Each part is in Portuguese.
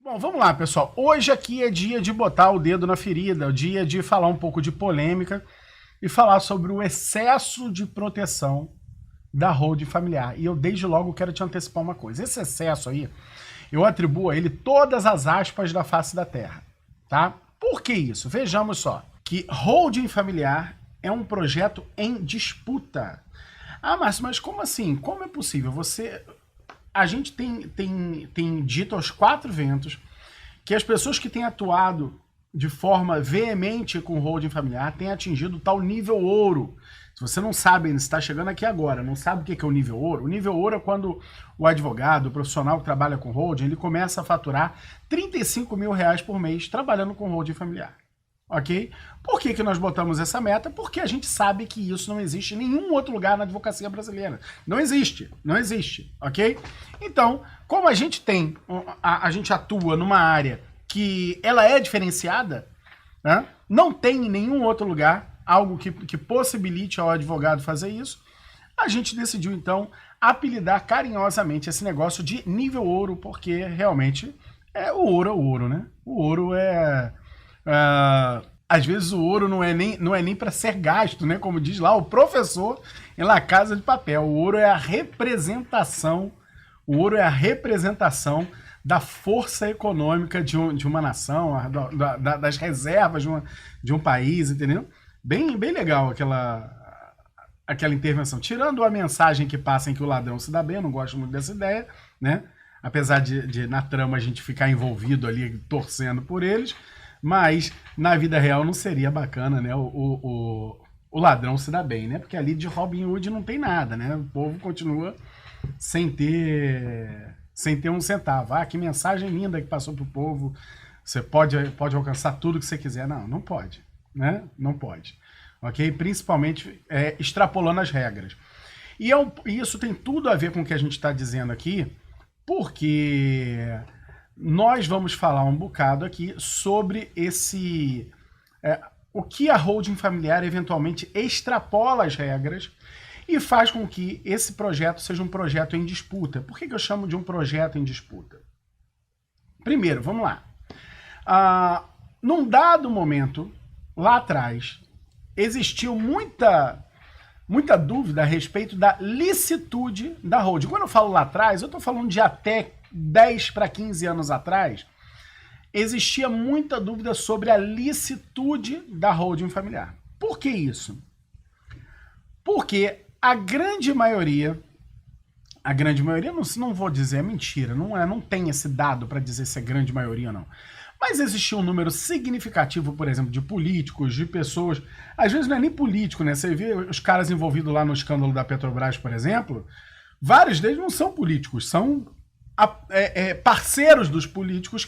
Bom, vamos lá, pessoal. Hoje aqui é dia de botar o dedo na ferida, é o dia de falar um pouco de polêmica e falar sobre o excesso de proteção da holding familiar. E eu desde logo quero te antecipar uma coisa. Esse excesso aí, eu atribuo a ele todas as aspas da face da terra, tá? Por que isso? Vejamos só, que holding familiar é um projeto em disputa. Ah, Márcio, mas como assim? Como é possível? A gente tem dito aos quatro ventos que as pessoas que têm atuado de forma veemente com holding familiar têm atingido tal nível ouro. Se você não sabe, se está chegando aqui agora, não sabe o que é o nível ouro, o nível ouro é quando o advogado, o profissional que trabalha com holding, ele começa a faturar R$35 mil por mês trabalhando com holding familiar. Ok? Por que nós botamos essa meta? Porque a gente sabe que isso não existe em nenhum outro lugar na advocacia brasileira. Não existe, ok? Então, como a gente atua numa área que ela é diferenciada, né? Não tem em nenhum outro lugar algo que possibilite ao advogado fazer isso, a gente decidiu então apelidar carinhosamente esse negócio de nível ouro, porque realmente o ouro, né? O ouro às vezes o ouro não é nem para ser gasto, né? Como diz lá o professor em La Casa de Papel. O ouro é a representação da força econômica de uma nação, das reservas de um país, entendeu? Bem legal aquela intervenção. Tirando a mensagem que passa em que o ladrão se dá bem, eu não gosto muito dessa ideia, né? Apesar de na trama a gente ficar envolvido ali, torcendo por eles, mas na vida real não seria bacana, né? O ladrão se dá bem, né? Porque ali de Robin Hood não tem nada, né? O povo continua sem ter um centavo. Ah, que mensagem linda que passou pro povo. Você pode alcançar tudo que você quiser. Não pode, né? Não pode. Ok? Principalmente extrapolando as regras. E isso tem tudo a ver com o que a gente está dizendo aqui, porque nós vamos falar um bocado aqui sobre o que a holding familiar eventualmente extrapola as regras e faz com que esse projeto seja um projeto em disputa. Por que eu chamo de um projeto em disputa? Primeiro, vamos lá. Num dado momento, lá atrás, existiu muita dúvida a respeito da licitude da holding. Quando eu falo lá atrás, eu estou falando de até 10 para 15 anos atrás, existia muita dúvida sobre a licitude da holding familiar. Por que isso? Porque a grande maioria, não vou dizer, é mentira, não tem esse dado para dizer se é grande maioria ou não. Mas existia um número significativo, por exemplo, de políticos, de pessoas, às vezes não é nem político, né? Você vê os caras envolvidos lá no escândalo da Petrobras, por exemplo, vários deles não são políticos, são parceiros dos políticos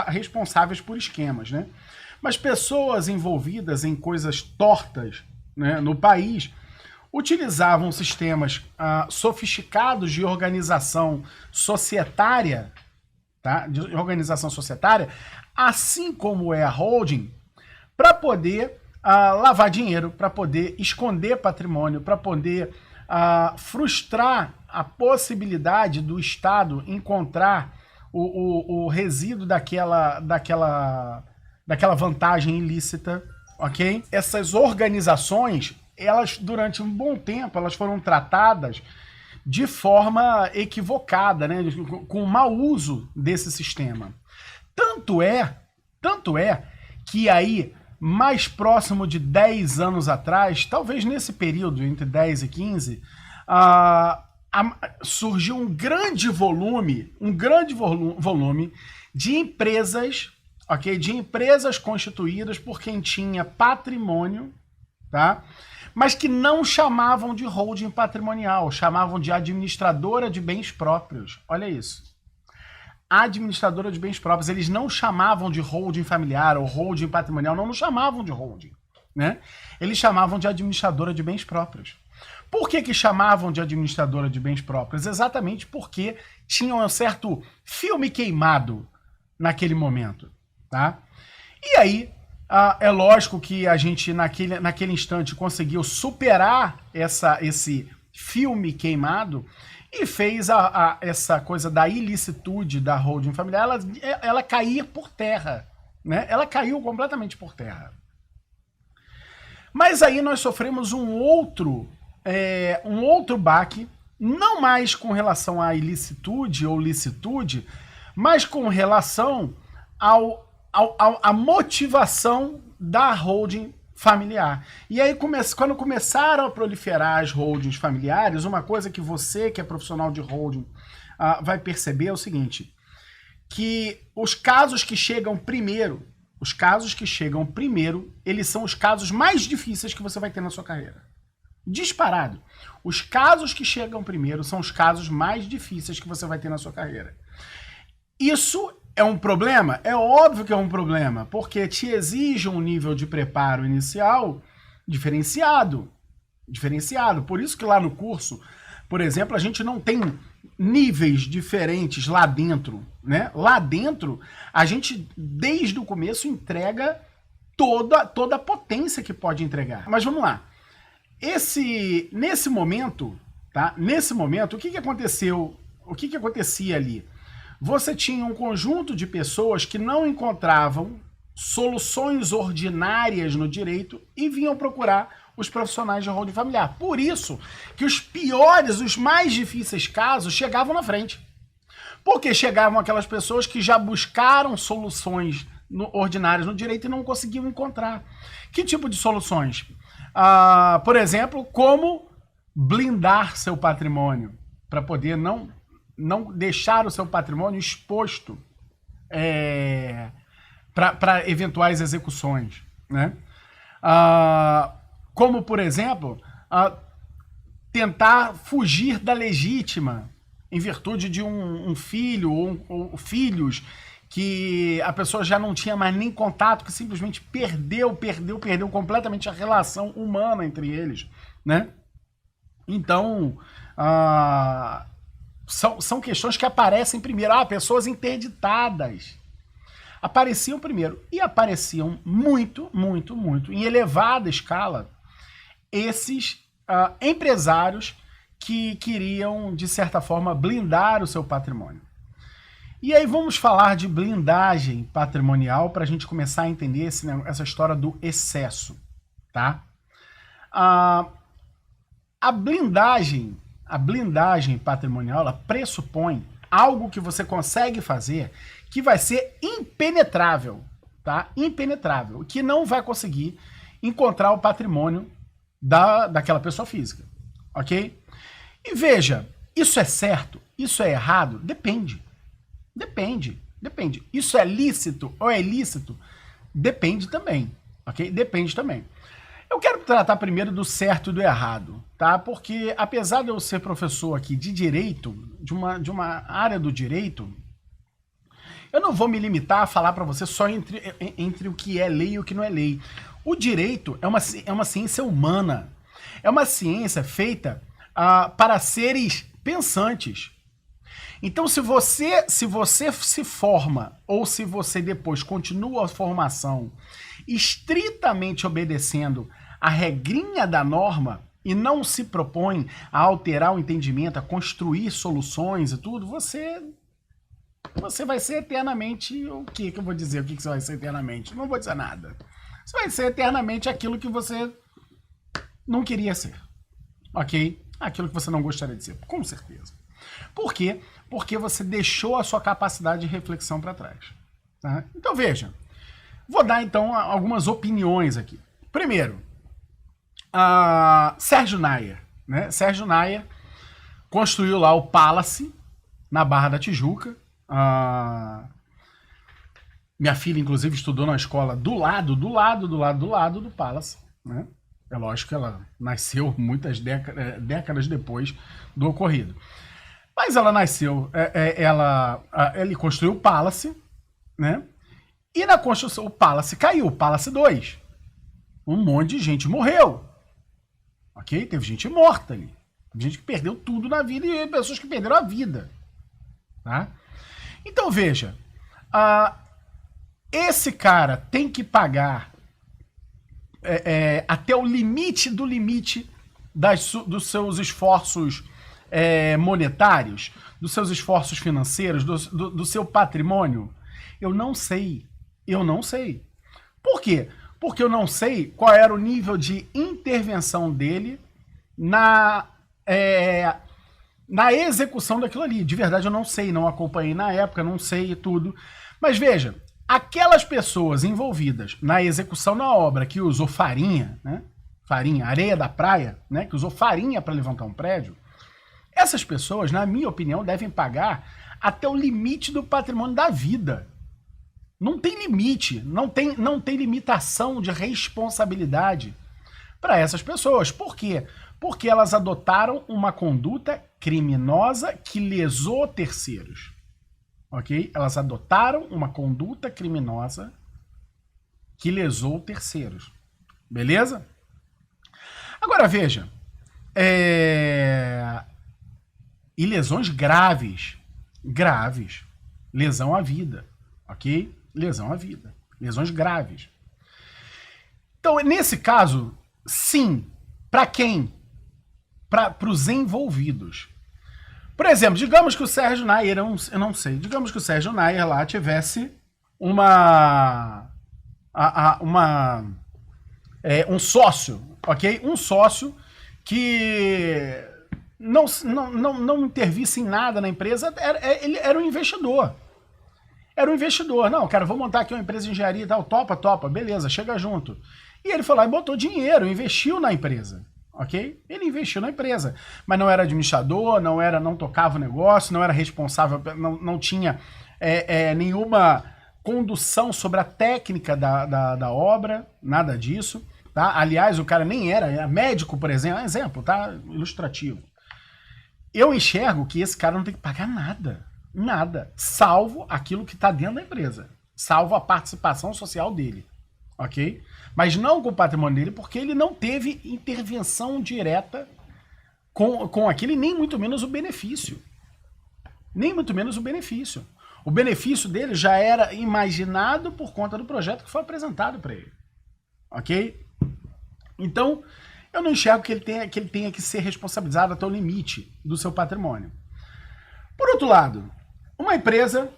responsáveis por esquemas, né? Mas pessoas envolvidas em coisas tortas, né, no país utilizavam sistemas sofisticados de organização societária, tá? De organização societária, assim como é a holding, para poder lavar dinheiro, para poder esconder patrimônio, para poder frustrar a possibilidade do Estado encontrar o resíduo daquela vantagem ilícita, ok? Essas organizações, elas durante um bom tempo, elas foram tratadas de forma equivocada, né? Com mau uso desse sistema. Tanto é que aí, mais próximo de 10 anos atrás, talvez nesse período entre 10 e 15, surgiu um grande volume de empresas, ok? De empresas constituídas por quem tinha patrimônio, tá? Mas que não chamavam de holding patrimonial, chamavam de administradora de bens próprios. Olha isso. Administradora de bens próprios. Eles não chamavam de holding familiar ou holding patrimonial, não chamavam de holding, né? Eles chamavam de administradora de bens próprios. Por que chamavam de administradora de bens próprios? Exatamente porque tinham um certo filme queimado naquele momento, tá? E aí, é lógico que a gente, naquele instante, conseguiu superar esse filme queimado e fez essa coisa da ilicitude da holding familiar, ela cair por terra, né? Ela caiu completamente por terra. Mas aí nós sofremos um outro baque, não mais com relação à ilicitude ou licitude, mas com relação à motivação da holding familiar. E aí, quando começaram a proliferar as holdings familiares, uma coisa que você, que é profissional de holding, vai perceber é o seguinte, que os casos que chegam primeiro, eles são os casos mais difíceis que você vai ter na sua carreira. Disparado. Os casos que chegam primeiro são os casos mais difíceis que você vai ter na sua carreira. Isso é um problema? É óbvio que é um problema, porque te exige um nível de preparo inicial diferenciado. Por isso que lá no curso, por exemplo, a gente não tem níveis diferentes lá dentro, né? Lá dentro, a gente, desde o começo, entrega toda a potência que pode entregar. Mas vamos lá. Nesse momento, tá? Nesse momento, o que aconteceu? O que acontecia ali? Você tinha um conjunto de pessoas que não encontravam soluções ordinárias no direito e vinham procurar os profissionais de holding familiar. Por isso que os piores, os mais difíceis casos chegavam na frente. Porque chegavam aquelas pessoas que já buscaram soluções ordinárias no direito e não conseguiam encontrar. Que tipo de soluções? Por exemplo, como blindar seu patrimônio para poder não deixar o seu patrimônio exposto para eventuais execuções, né? Como, por exemplo, tentar fugir da legítima em virtude de um filho ou filhos que a pessoa já não tinha mais nem contato, que simplesmente perdeu completamente a relação humana entre eles, né? Então, são questões que aparecem primeiro. Pessoas interditadas apareciam primeiro e apareciam muito, em elevada escala, esses empresários que queriam, de certa forma, blindar o seu patrimônio. E aí vamos falar de blindagem patrimonial para a gente começar a entender essa história do excesso, tá? A blindagem patrimonial, ela pressupõe algo que você consegue fazer que vai ser impenetrável, tá? Impenetrável, que não vai conseguir encontrar o patrimônio daquela pessoa física, ok? E veja, isso é certo? Isso é errado? Depende. Isso é lícito ou é ilícito? Depende também, ok? Depende também. Eu quero tratar primeiro do certo e do errado, tá? Porque apesar de eu ser professor aqui de direito, de uma área do direito, eu não vou me limitar a falar para você só entre o que é lei e o que não é lei. O direito é uma ciência humana, é uma ciência feita para seres pensantes. Então, se você se forma ou se você depois continua a formação estritamente obedecendo a regrinha da norma e não se propõe a alterar o entendimento, a construir soluções e tudo, você vai ser eternamente o que eu vou dizer? O que você vai ser eternamente? Não vou dizer nada. Você vai ser eternamente aquilo que você não queria ser, ok? Aquilo que você não gostaria de ser, com certeza. Por quê? Porque você deixou a sua capacidade de reflexão para trás. Tá? Então veja, vou dar então algumas opiniões aqui. Primeiro, Sérgio Nayar, né? Sérgio Nayar construiu lá o Palace na Barra da Tijuca. Minha filha, inclusive, estudou na escola do lado do Palace, né? É lógico que ela nasceu muitas décadas depois do ocorrido. Mas ela nasceu, ele construiu o Palace, né? E na construção, o Palace caiu, o Palace 2. Um monte de gente morreu. Ok? Teve gente morta ali. Teve gente que perdeu tudo na vida e pessoas que perderam a vida. Tá? Então veja, esse cara tem que pagar até o limite do limite dos seus esforços monetários, dos seus esforços financeiros, do seu patrimônio? Eu não sei. Eu não sei. Por quê? Porque eu não sei qual era o nível de intervenção dele na execução daquilo ali. De verdade, eu não sei, não acompanhei na época, não sei tudo. Mas veja, aquelas pessoas envolvidas na execução da obra que usou farinha, né? Farinha, areia da praia, né? Que usou farinha para levantar um prédio, essas pessoas, na minha opinião, devem pagar até o limite do patrimônio da vida. Não tem limite, não tem limitação de responsabilidade para essas pessoas. Por quê? Porque elas adotaram uma conduta criminosa que lesou terceiros. Ok? Elas adotaram uma conduta criminosa que lesou terceiros. Beleza? Agora veja. E lesões graves. Graves. Lesão à vida. Ok? Lesão à vida. Lesões graves. Então, nesse caso, sim. Para quem? Para os envolvidos. Por exemplo, digamos que o Sérgio Naier, eu não sei, digamos que o Sérgio Naier lá tivesse um sócio, ok? Um sócio que não intervisse em nada na empresa, ele era um investidor. Era um investidor. Não, cara, vou montar aqui uma empresa de engenharia e tal, topa, beleza, chega junto. E ele foi lá e botou dinheiro, investiu na empresa. Ok? Ele investiu na empresa, mas não era administrador, não tocava o negócio, não era responsável, não tinha nenhuma condução sobre a técnica da obra, nada disso, tá? Aliás, o cara nem era médico, por exemplo, tá? Ilustrativo. Eu enxergo que esse cara não tem que pagar nada, salvo aquilo que está dentro da empresa, salvo a participação social dele, ok? Mas não com o patrimônio dele, porque ele não teve intervenção direta com aquilo, e nem muito menos o benefício. Nem muito menos o benefício. O benefício dele já era imaginado por conta do projeto que foi apresentado para ele. Ok? Então, eu não enxergo que ele tenha que ser responsabilizado até o limite do seu patrimônio. Por outro lado, uma empresa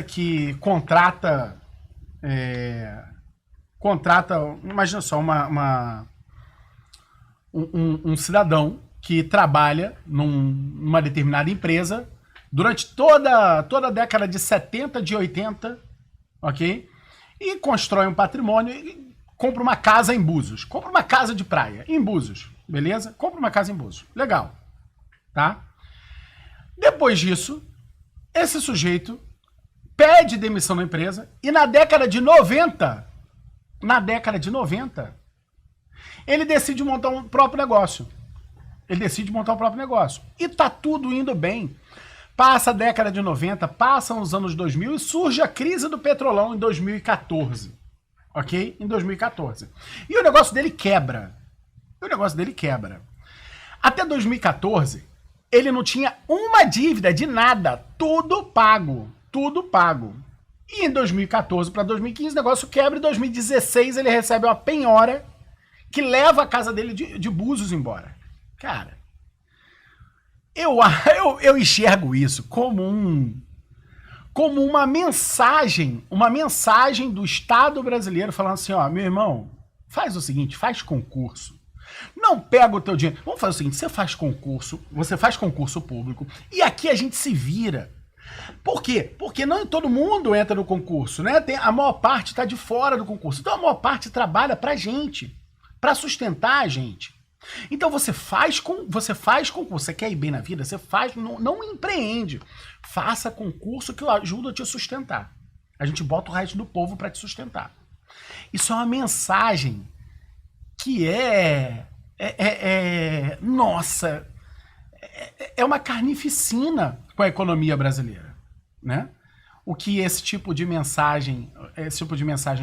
que contrata, imagina só, um cidadão que trabalha numa determinada empresa durante toda a década de 70, de 80, ok? E constrói um patrimônio e compra uma casa em Búzios. Compra uma casa de praia em Búzios, beleza? Compra uma casa em Búzios. Legal, tá? Depois disso, esse sujeito pede demissão da empresa e na década de 90, ele decide montar um próprio negócio. E tá tudo indo bem. Passa a década de 90, passam os anos 2000 e surge a crise do petrolão em 2014. Ok? Em 2014. E o negócio dele quebra. Até 2014, ele não tinha uma dívida de nada. Tudo pago. E em 2014 para 2015 o negócio quebra. Em 2016 ele recebe uma penhora que leva a casa dele de Búzios embora. Cara, eu enxergo isso como uma mensagem do Estado brasileiro falando assim, ó, meu irmão, faz o seguinte, faz concurso. Não pega o teu dinheiro. Vamos fazer o seguinte, você faz concurso público e aqui a gente se vira. Por quê? Porque não todo mundo entra no concurso, né? A maior parte está de fora do concurso. Então a maior parte trabalha pra gente, pra sustentar a gente. Então você faz concurso, você quer ir bem na vida, você faz, não empreende. Faça concurso que ajuda a te sustentar. A gente bota o resto do povo para te sustentar. Isso é uma mensagem que nossa, é uma carnificina com a economia brasileira, né? O que esse tipo de mensagem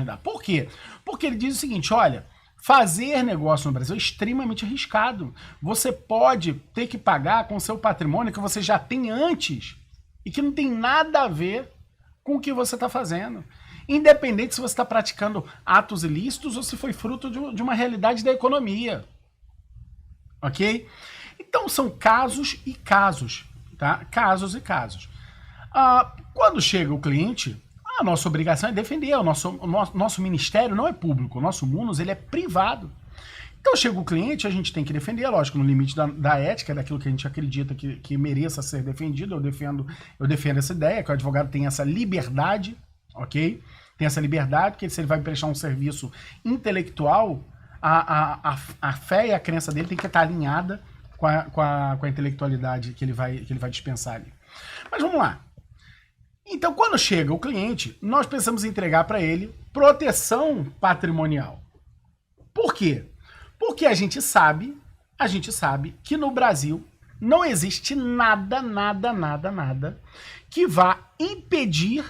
dá. Por quê? Porque ele diz o seguinte, olha, fazer negócio no Brasil é extremamente arriscado. Você pode ter que pagar com o seu patrimônio que você já tem antes e que não tem nada a ver com o que você está fazendo. Independente se você está praticando atos ilícitos ou se foi fruto de uma realidade da economia. Ok? Então são casos e casos, tá? Casos e casos. Quando chega o cliente, a nossa obrigação é defender. O nosso ministério não é público, o nosso munus ele é privado. Então chega o cliente, a gente tem que defender, lógico, no limite da ética, daquilo que a gente acredita que mereça ser defendido. Eu defendo essa ideia, que o advogado tem essa liberdade, ok? Tem essa liberdade, porque se ele vai prestar um serviço intelectual, a fé e a crença dele tem que estar alinhada com a intelectualidade que ele vai dispensar ali. Mas vamos lá. Então, quando chega o cliente, nós precisamos entregar para ele proteção patrimonial. Por quê? Porque a gente sabe que no Brasil não existe nada que vá impedir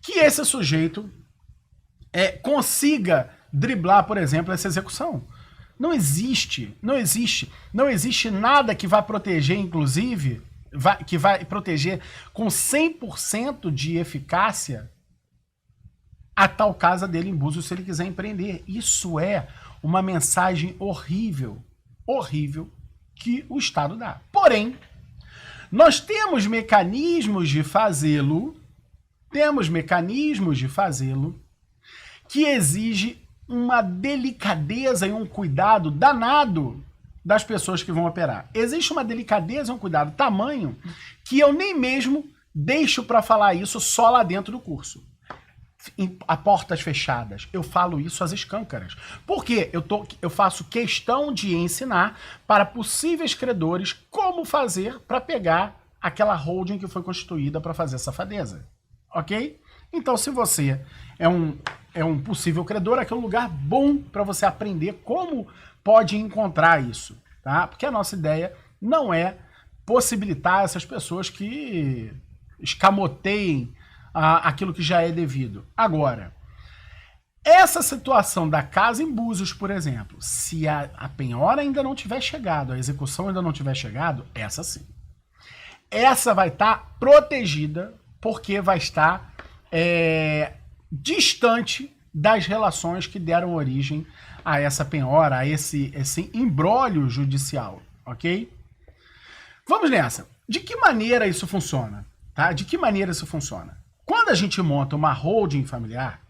que esse sujeito consiga driblar, por exemplo, essa execução. Não existe nada que vá proteger, inclusive, que vai proteger com 100% de eficácia a tal casa dele em Búzios se ele quiser empreender. Isso é uma mensagem horrível que o Estado dá. Porém, nós temos mecanismos de fazê-lo, que exige uma delicadeza e um cuidado danado das pessoas que vão operar. Existe uma delicadeza e um cuidado tamanho que eu nem mesmo deixo para falar isso só lá dentro do curso. A portas fechadas. Eu falo isso às escâncaras. Porque eu faço questão de ensinar para possíveis credores como fazer para pegar aquela holding que foi constituída para fazer safadeza. Ok? Então, se você é um possível credor, aqui é um lugar bom para você aprender como pode encontrar isso. Tá? Porque a nossa ideia não é possibilitar essas pessoas que escamoteiem aquilo que já é devido. Agora, essa situação da casa em Búzios, por exemplo, se a penhora ainda não tiver chegado, a execução ainda não tiver chegado, essa sim. Essa vai estar protegida porque vai estar distante das relações que deram origem a essa penhora, a esse imbróglio judicial, ok? Vamos nessa. De que maneira isso funciona? Tá? De que maneira isso funciona? Quando a gente monta uma holding familiar,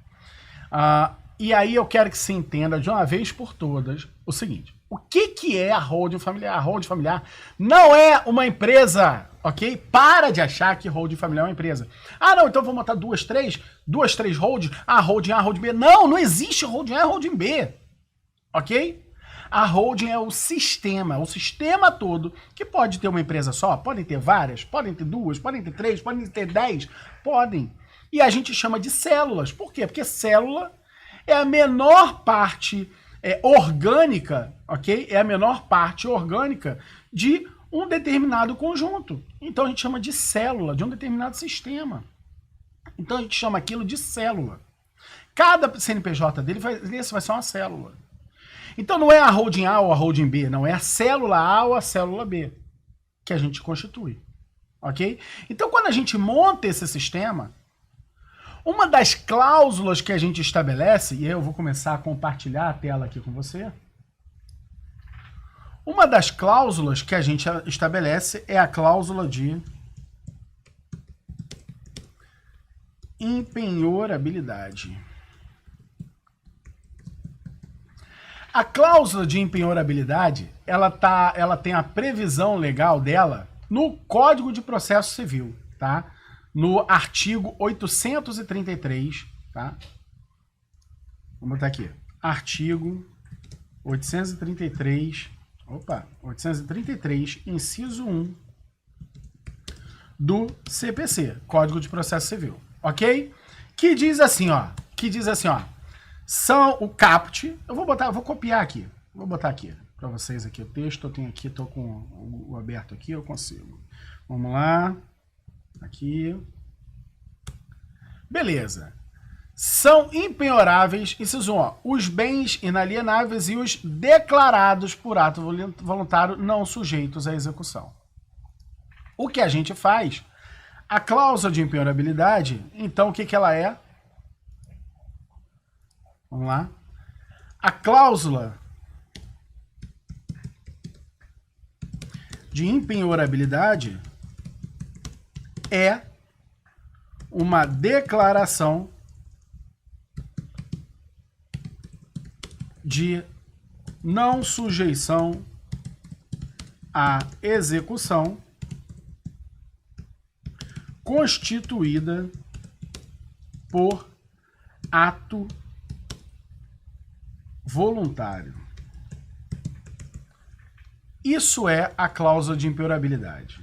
e aí eu quero que você entenda de uma vez por todas o seguinte: o que é a holding familiar? A holding familiar não é uma empresa, ok? Para de achar que holding familiar é uma empresa. Não, então vou montar duas, três holdings, holding A, holding B. Não existe holding A e holding B, ok? A holding é o sistema todo, que pode ter uma empresa só, podem ter várias, podem ter duas, podem ter três, podem ter 10, podem. E a gente chama de células. Por quê? Porque célula é a menor parte orgânica, ok? É a menor parte orgânica de um determinado conjunto. Então a gente chama de célula, de um determinado sistema. Então a gente chama aquilo de célula. Cada CNPJ dele esse vai ser uma célula. Então não é a holding A ou a holding B, não, é a célula A ou a célula B que a gente constitui, ok? Então quando a gente monta esse sistema, uma das cláusulas que a gente estabelece, e eu vou começar a compartilhar a tela aqui com você, uma das cláusulas que a gente estabelece é a cláusula de impenhorabilidade. A cláusula de impenhorabilidade, ela tem a previsão legal dela no Código de Processo Civil, tá? No artigo 833, tá? Vamos botar aqui. Artigo 833, 833, inciso 1 do CPC, Código de Processo Civil, ok? Que diz assim, ó, são o caput, eu vou copiar aqui, vou botar aqui para vocês aqui o texto, eu tenho aqui, tô com o aberto aqui, eu consigo. Vamos lá, aqui. Beleza. São impenhoráveis, inciso 1, os bens inalienáveis e os declarados por ato voluntário não sujeitos à execução. O que a gente faz? A cláusula de impenhorabilidade, então o que ela é? Vamos lá. A cláusula de impenhorabilidade é uma declaração de não sujeição à execução constituída por ato voluntário. Isso é a cláusula de impenhorabilidade.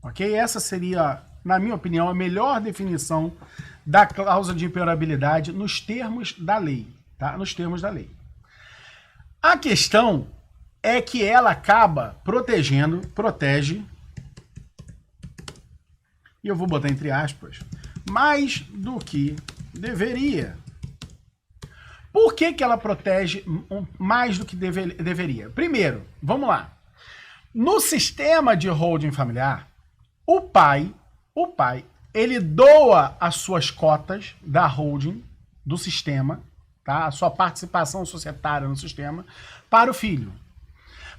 Ok? Essa seria, na minha opinião, a melhor definição da cláusula de impenhorabilidade nos termos da lei. Tá? Nos termos da lei. A questão é que ela acaba protege, e eu vou botar entre aspas, mais do que deveria. Por que que ela protege mais do que deveria? Primeiro, vamos lá. No sistema de holding familiar, o pai, ele doa as suas cotas da holding, do sistema, tá? A sua participação societária no sistema, para o filho.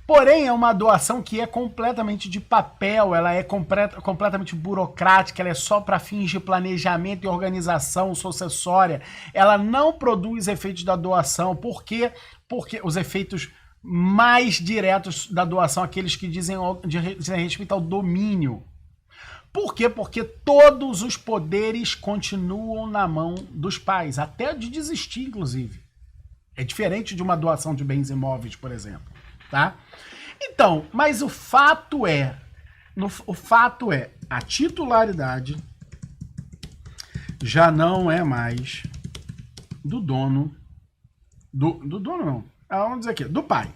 Porém, é uma doação que é completamente de papel, ela é completamente burocrática, ela é só para fins de planejamento e organização sucessória. Ela não produz efeitos da doação. Por quê? Porque os efeitos mais diretos da doação, aqueles que dizem respeito ao domínio. Por quê? Porque todos os poderes continuam na mão dos pais, até de desistir, inclusive. É diferente de uma doação de bens imóveis, por exemplo. Tá? Então, mas o fato é, a titularidade já não é mais do dono, do dono não, vamos dizer aqui, do pai.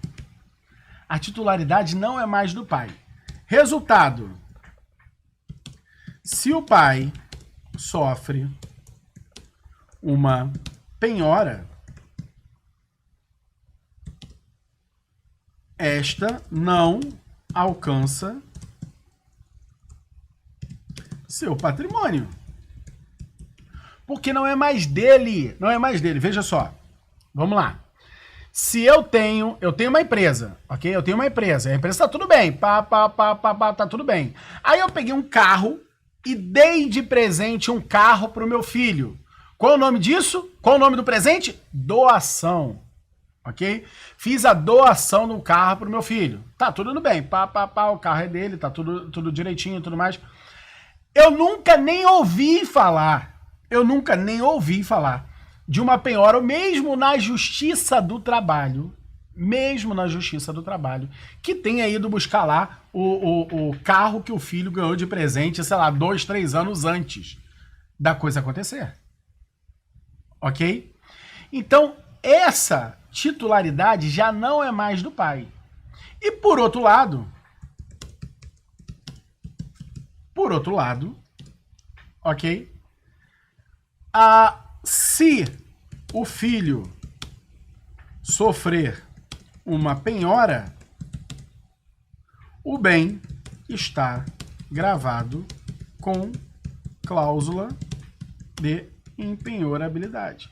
A titularidade não é mais do pai. Resultado, se o pai sofre uma penhora, esta não alcança seu patrimônio. Porque não é mais dele. Não é mais dele. Veja só. Vamos lá. Se eu tenho uma empresa, ok? Eu tenho uma empresa. A empresa tá tudo bem. Tá tudo bem. Aí eu peguei um carro e dei de presente um carro pro meu filho. Qual é o nome disso? Qual é o nome do presente? Doação. Ok? Fiz a doação do carro pro meu filho. Tá tudo bem. O carro é dele, tá tudo direitinho e tudo mais. Eu nunca nem ouvi falar de uma penhora, mesmo na Justiça do Trabalho, que tenha ido buscar lá o carro que o filho ganhou de presente, sei lá, 2, 3 anos antes da coisa acontecer. Ok? Então, essa titularidade já não é mais do pai. E por outro lado, ok? Se o filho sofrer uma penhora, o bem está gravado com cláusula de impenhorabilidade.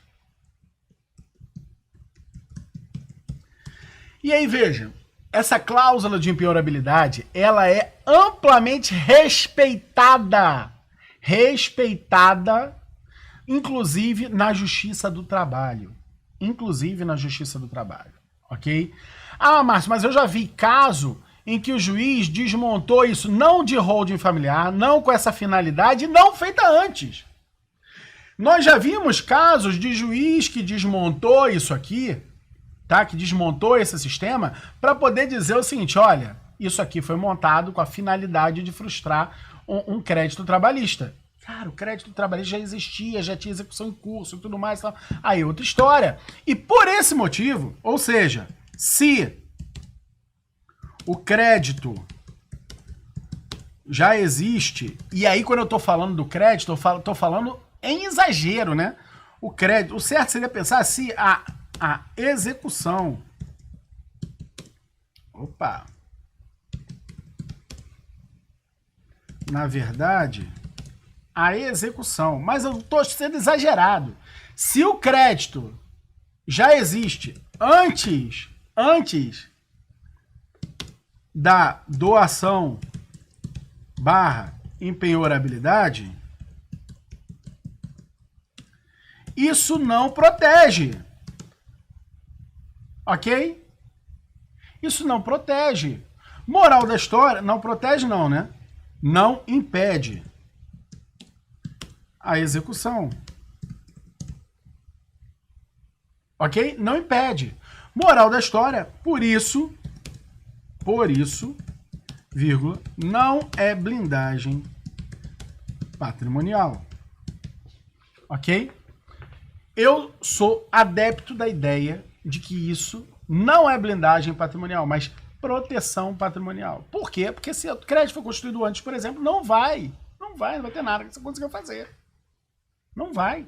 E aí, veja, essa cláusula de impenhorabilidade, ela é amplamente respeitada, inclusive na Justiça do Trabalho. Ok? Ah, Márcio, mas eu já vi caso em que o juiz desmontou isso, não de holding familiar, não com essa finalidade, não feita antes. Nós já vimos casos de juiz que desmontou isso aqui, tá? Que desmontou esse sistema para poder dizer o seguinte, olha, isso aqui foi montado com a finalidade de frustrar um crédito trabalhista. Cara, o crédito trabalhista já existia, já tinha execução em curso e tudo mais. Tal. Aí outra história. E por esse motivo, ou seja, se o crédito já existe, e aí quando eu tô falando do crédito, eu tô falando em exagero, né? O crédito, o certo seria pensar se a execução. Opa! Na verdade, a execução. Mas eu estou sendo exagerado. Se o crédito já existe antes da doação barra empenhorabilidade, isso não protege. Ok? Isso não protege. Moral da história, não protege não, né? Não impede a execução. Ok? Não impede. Moral da história, por isso, vírgula, não é blindagem patrimonial. Ok? Eu sou adepto da ideia de que isso não é blindagem patrimonial, mas proteção patrimonial. Por quê? Porque se o crédito for constituído antes, por exemplo, não vai ter nada que você consiga fazer. Não vai.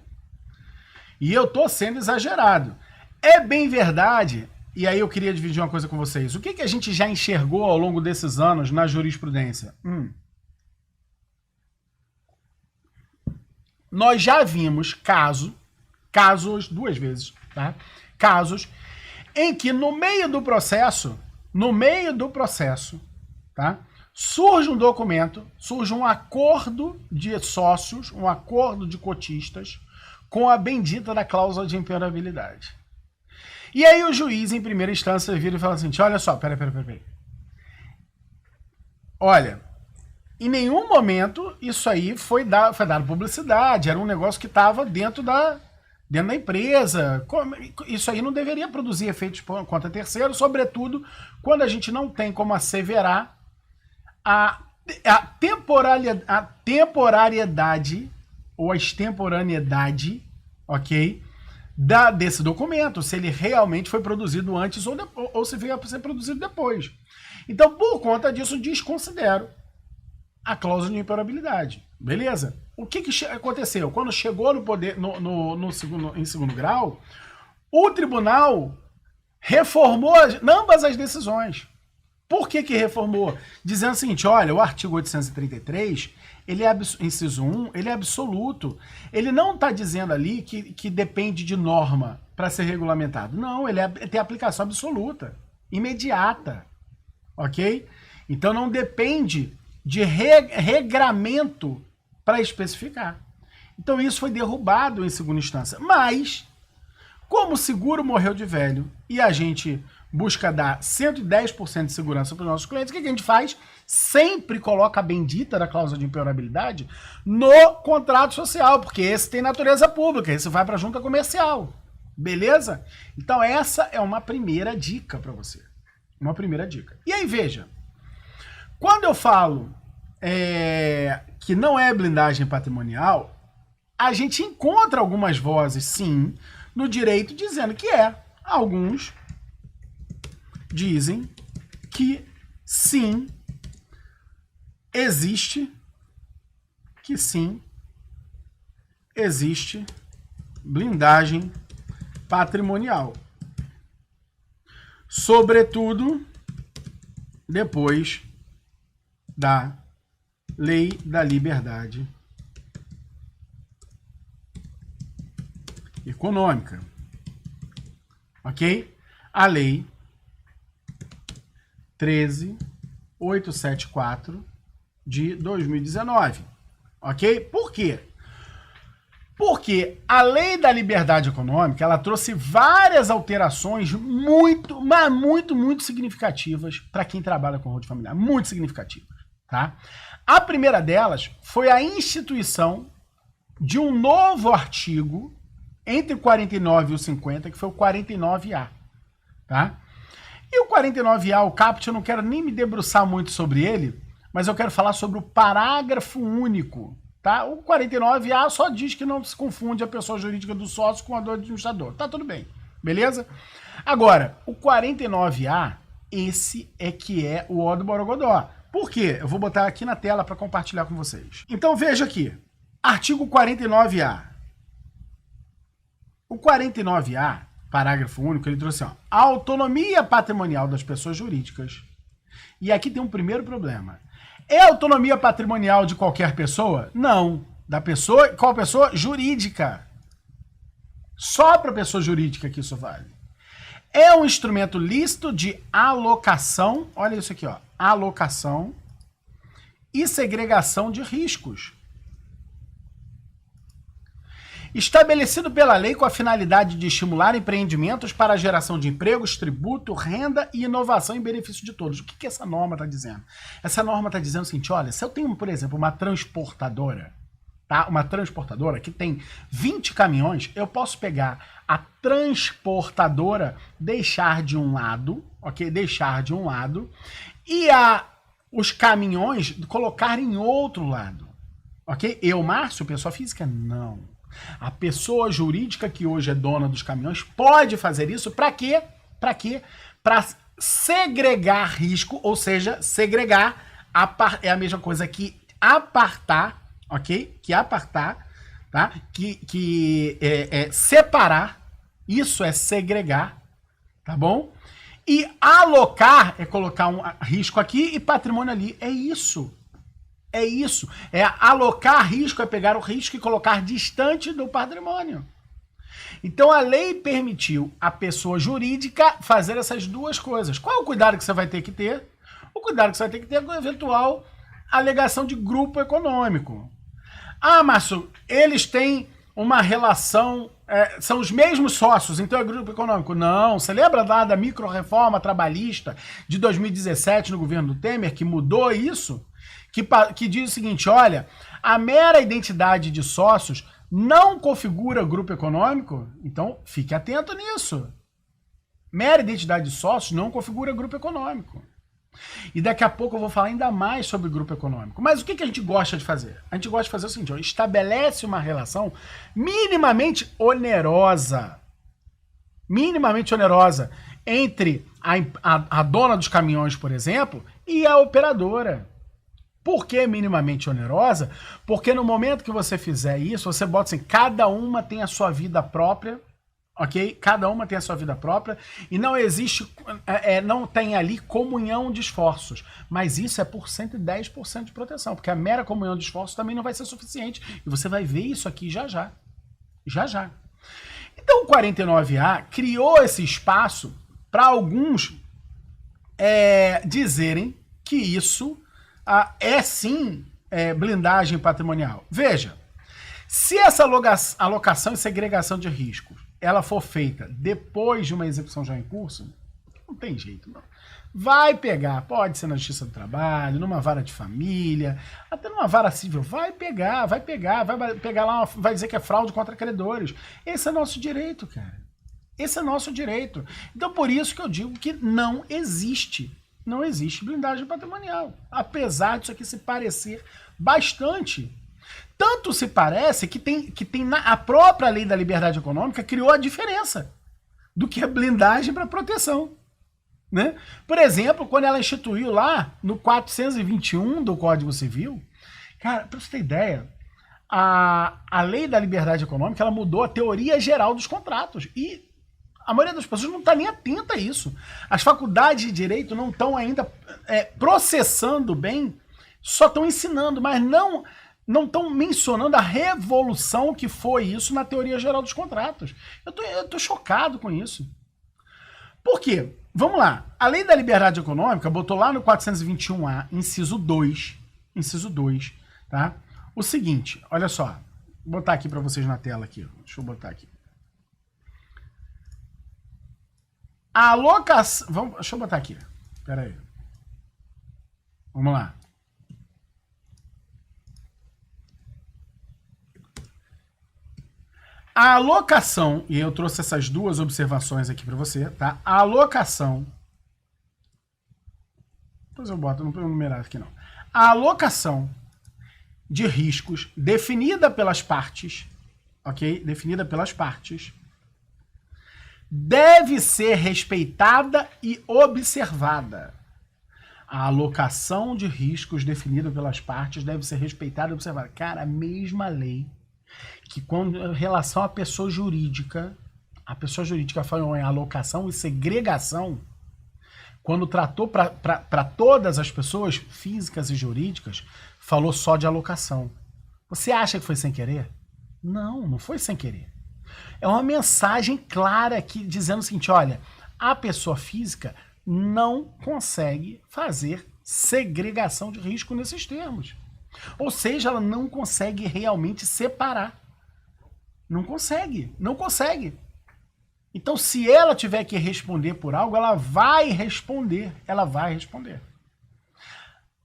E eu tô sendo exagerado. É bem verdade, e aí eu queria dividir uma coisa com vocês. O que a gente já enxergou ao longo desses anos na jurisprudência? Nós já vimos casos, 2 vezes, tá? Casos em que no meio do processo, tá? Surge um documento, surge um acordo de sócios, um acordo de cotistas, com a bendita da cláusula de impenhorabilidade. E aí o juiz, em primeira instância, vira e fala assim, olha só, peraí. Olha, em nenhum momento isso aí foi dado publicidade, era um negócio que estava dentro da empresa. Isso aí não deveria produzir efeitos contra terceiro, sobretudo quando a gente não tem como asseverar a temporariedade ou a extemporaneidade, ok, desse documento, se ele realmente foi produzido antes ou se veio a ser produzido depois. Então, por conta disso, desconsidero a cláusula de impenhorabilidade. Beleza? O que aconteceu? Quando chegou no poder em segundo grau, o tribunal reformou ambas as decisões. Por que reformou? Dizendo o seguinte, olha, o artigo 833, ele é, inciso 1, ele é absoluto. Ele não está dizendo ali que depende de norma para ser regulamentado. Não, ele tem aplicação absoluta, imediata. Ok? Então não depende de regramento para especificar. Então isso foi derrubado em segunda instância. Mas, como o seguro morreu de velho e a gente busca dar 110% de segurança para os nossos clientes, o que a gente faz? Sempre coloca a bendita da cláusula de impenhorabilidade no contrato social, porque esse tem natureza pública, esse vai para a junta comercial. Beleza? Então essa é uma primeira dica para você. Uma primeira dica. E aí, veja, quando eu falo que não é blindagem patrimonial, a gente encontra algumas vozes, sim, no direito dizendo que é. Alguns dizem que sim, existe blindagem patrimonial. Sobretudo depois da Lei da Liberdade Econômica. Ok? A Lei 13.874 de 2019. Ok? Por quê? Porque a Lei da Liberdade Econômica, ela trouxe várias alterações muito significativas para quem trabalha com rodo familiar. Muito significativas, tá? A primeira delas foi a instituição de um novo artigo entre o 49 e o 50, que foi o 49A, tá? E o 49A, o caput, eu não quero nem me debruçar muito sobre ele, mas eu quero falar sobre o parágrafo único, tá? O 49A só diz que não se confunde a pessoa jurídica do sócio com a do administrador. Tá tudo bem, beleza? Agora, o 49A, esse é que é o ó do Borogodó. Por quê? Eu vou botar aqui na tela para compartilhar com vocês. Então veja aqui, artigo 49A. O 49A, parágrafo único, ele trouxe a autonomia patrimonial das pessoas jurídicas. E aqui tem um primeiro problema. É autonomia patrimonial de qualquer pessoa? Não. Da pessoa, qual pessoa? Jurídica. Só para pessoa jurídica que isso vale. É um instrumento lícito de alocação, olha isso aqui, ó, alocação e segregação de riscos. Estabelecido pela lei com a finalidade de estimular empreendimentos para a geração de empregos, tributo, renda e inovação em benefício de todos. O que essa norma está dizendo? Essa norma está dizendo o seguinte, olha, se eu tenho, por exemplo, uma transportadora, tá? Uma transportadora que tem 20 caminhões, eu posso pegar a transportadora, deixar de um lado, ok? Deixar de um lado, e os caminhões colocar em outro lado, ok? Eu, Márcio, pessoa física, não. A pessoa jurídica que hoje é dona dos caminhões pode fazer isso para quê? Para quê? Para segregar risco, ou seja, segregar é a mesma coisa que apartar, ok? Que apartar, tá? Separar, isso é segregar, tá bom? E alocar é colocar um risco aqui e patrimônio ali, é isso. É isso. É alocar risco, é pegar o risco e colocar distante do patrimônio. Então a lei permitiu à pessoa jurídica fazer essas duas coisas. Qual é o cuidado que você vai ter que ter? O cuidado que você vai ter que ter é com a eventual alegação de grupo econômico. Ah, Márcio, eles têm uma relação, são os mesmos sócios, então é grupo econômico. Não, você lembra lá da micro-reforma trabalhista de 2017 no governo do Temer, que mudou isso? Que diz o seguinte, olha, a mera identidade de sócios não configura grupo econômico, então fique atento nisso. Mera identidade de sócios não configura grupo econômico. E daqui a pouco eu vou falar ainda mais sobre grupo econômico. Mas o que a gente gosta de fazer? A gente gosta de fazer o seguinte, ó, estabelece uma relação minimamente onerosa entre a dona dos caminhões, por exemplo, e a operadora. Por que minimamente onerosa? Porque no momento que você fizer isso, você bota assim, cada uma tem a sua vida própria, ok? Cada uma tem a sua vida própria e não existe, não tem ali comunhão de esforços. Mas isso é por 110% de proteção, porque a mera comunhão de esforços também não vai ser suficiente. E você vai ver isso aqui já já. Já já. Então o 49A criou esse espaço para alguns dizerem que isso é sim blindagem patrimonial. Veja, se essa alocação e segregação de riscos ela for feita depois de uma execução já em curso, não tem jeito, não. Vai pegar, pode ser na Justiça do Trabalho, numa vara de família, até numa vara civil, vai pegar lá, vai dizer que é fraude contra credores. Esse é nosso direito, cara. Esse é nosso direito. Então, por isso que eu digo que não existe blindagem patrimonial, apesar disso aqui se parecer bastante. Tanto se parece que a própria lei da liberdade econômica criou a diferença do que é blindagem para proteção. Né? Por exemplo, quando ela instituiu lá no 421 do Código Civil, cara, para você ter ideia, a lei da liberdade econômica ela mudou a teoria geral dos contratos e a maioria das pessoas não está nem atenta a isso. As faculdades de direito não estão ainda processando bem, só estão ensinando, mas não estão mencionando a revolução que foi isso na teoria geral dos contratos. Eu tô chocado com isso. Por quê? Vamos lá. A lei da liberdade econômica botou lá no 421A, inciso 2, tá? O seguinte, olha só. Vou botar aqui para vocês na tela aqui. Deixa eu botar aqui. A alocação... Deixa eu botar aqui. Espera aí. Vamos lá. A alocação, e eu trouxe essas duas observações aqui para você, tá? A alocação... Depois eu boto, não vou numerar aqui não. A alocação de riscos definida pelas partes, ok? Definida pelas partes... deve ser respeitada e observada. A alocação de riscos definida pelas partes deve ser respeitada e observada. Cara, a mesma lei que quando em relação à pessoa jurídica, a pessoa jurídica falou em alocação e segregação, quando tratou para todas as pessoas físicas e jurídicas, falou só de alocação. Você acha que foi sem querer? Não, não foi sem querer. É uma mensagem clara aqui dizendo o seguinte, olha, a pessoa física não consegue fazer segregação de risco nesses termos. Ou seja, ela não consegue realmente separar. Não consegue, não consegue. Então, se ela tiver que responder por algo, ela vai responder. Ela vai responder.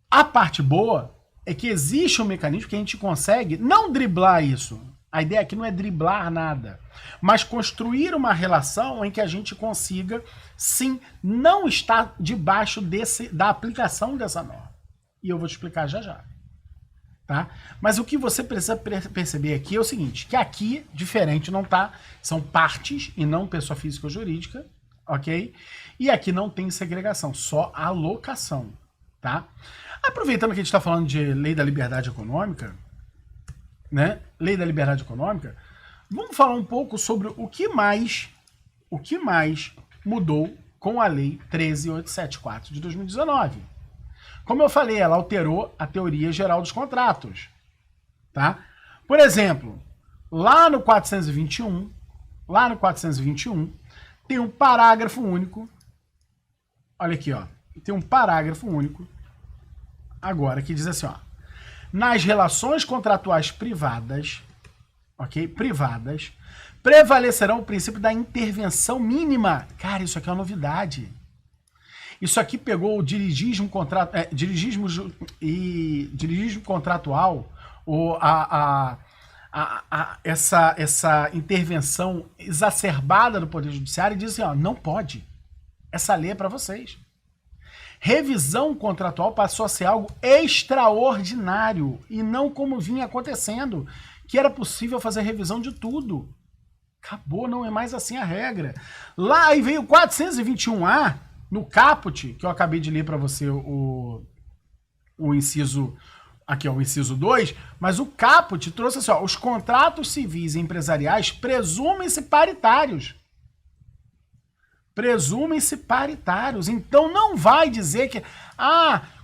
A parte boa é que existe um mecanismo que a gente consegue não driblar isso. A ideia aqui não é driblar nada, mas construir uma relação em que a gente consiga, sim, não estar debaixo da aplicação dessa norma. E eu vou te explicar já já. Tá? Mas o que você precisa perceber aqui é o seguinte, que aqui, diferente, não tá, são partes e não pessoa física ou jurídica, ok? E aqui não tem segregação, só alocação, tá? Aproveitando que a gente está falando de lei da liberdade econômica, né? Lei da liberdade econômica, vamos falar um pouco sobre o que mais mudou com a lei 13.874 de 2019. Como eu falei, ela alterou a teoria geral dos contratos, tá? Por exemplo, lá no 421, tem um parágrafo único. Olha aqui, ó. Tem um parágrafo único agora que diz assim, ó: nas relações contratuais privadas, ok? Privadas, prevalecerão o princípio da intervenção mínima. Cara, isso aqui é uma novidade. Isso aqui pegou o dirigismo contratual, ou essa intervenção exacerbada do Poder Judiciário e diz assim, ó, não pode. Essa lei é para vocês. Revisão contratual passou a ser algo extraordinário e não como vinha acontecendo, que era possível fazer revisão de tudo. Acabou, não é mais assim a regra. Lá aí veio o 421A, no caput, que eu acabei de ler para você o inciso, aqui ó, o inciso 2, mas o caput trouxe assim, ó, os contratos civis e empresariais presumem-se paritários. Presumem-se paritários. Então não vai dizer que,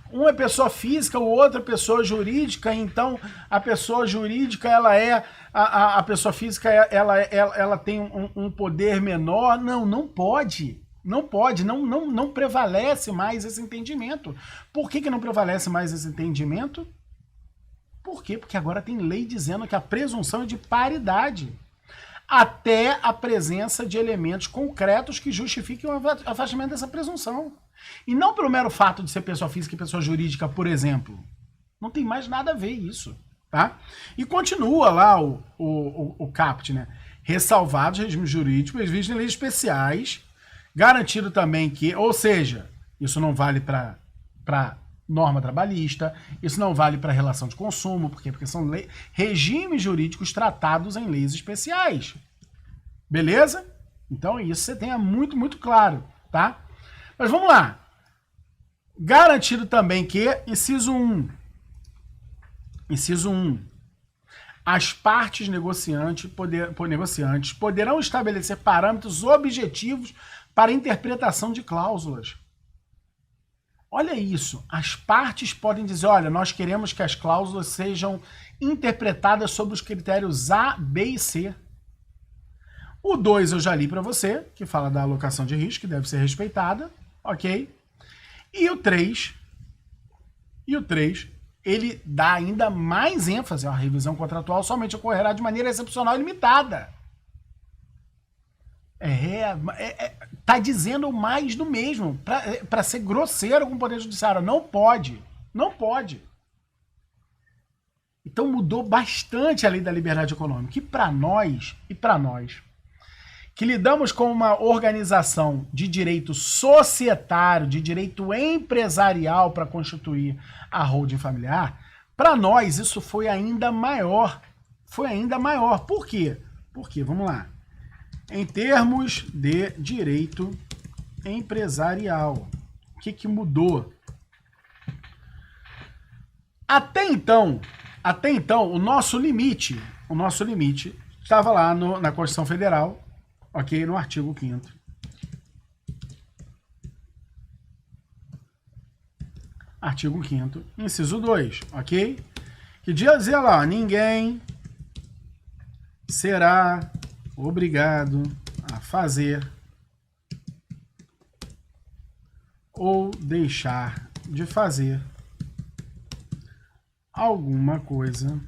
um é pessoa física, o outro é pessoa jurídica, então a pessoa jurídica, ela é, a pessoa física, ela tem um poder menor. Não, não pode. Não pode, não prevalece mais esse entendimento. Por que não prevalece mais esse entendimento? Por quê? Porque agora tem lei dizendo que a presunção é de paridade, até a presença de elementos concretos que justifiquem o afastamento dessa presunção. E não pelo mero fato de ser pessoa física e pessoa jurídica, por exemplo. Não tem mais nada a ver isso, tá? E continua lá o caput, né? Ressalvados regimes jurídicos previstos em leis especiais, garantido também que, ou seja, isso não vale para norma trabalhista, isso não vale para relação de consumo, porque são regimes jurídicos tratados em leis especiais. Beleza? Então isso você tenha muito, muito claro, tá? Mas vamos lá. Garantido também que, inciso 1, as partes negociantes poderão estabelecer parâmetros objetivos para interpretação de cláusulas. Olha isso, as partes podem dizer, olha, nós queremos que as cláusulas sejam interpretadas sob os critérios A, B e C. O 2 eu já li para você, que fala da alocação de risco, que deve ser respeitada, ok? E o 3, ele dá ainda mais ênfase, a revisão contratual somente ocorrerá de maneira excepcional e limitada. Tá dizendo mais do mesmo, para ser grosseiro com o Poder Judiciário. Não pode, não pode. Então mudou bastante a lei da liberdade econômica. E para nós, que lidamos com uma organização de direito societário, de direito empresarial para constituir a holding familiar, para nós isso foi ainda maior. Foi ainda maior. Por quê? Porque, vamos lá, em termos de direito empresarial, o que mudou? Até então, o nosso limite estava lá na Constituição Federal, ok? No artigo 5º. Artigo 5º, inciso 2, ok? Que dizia lá, ninguém será obrigado a fazer ou deixar de fazer alguma coisa,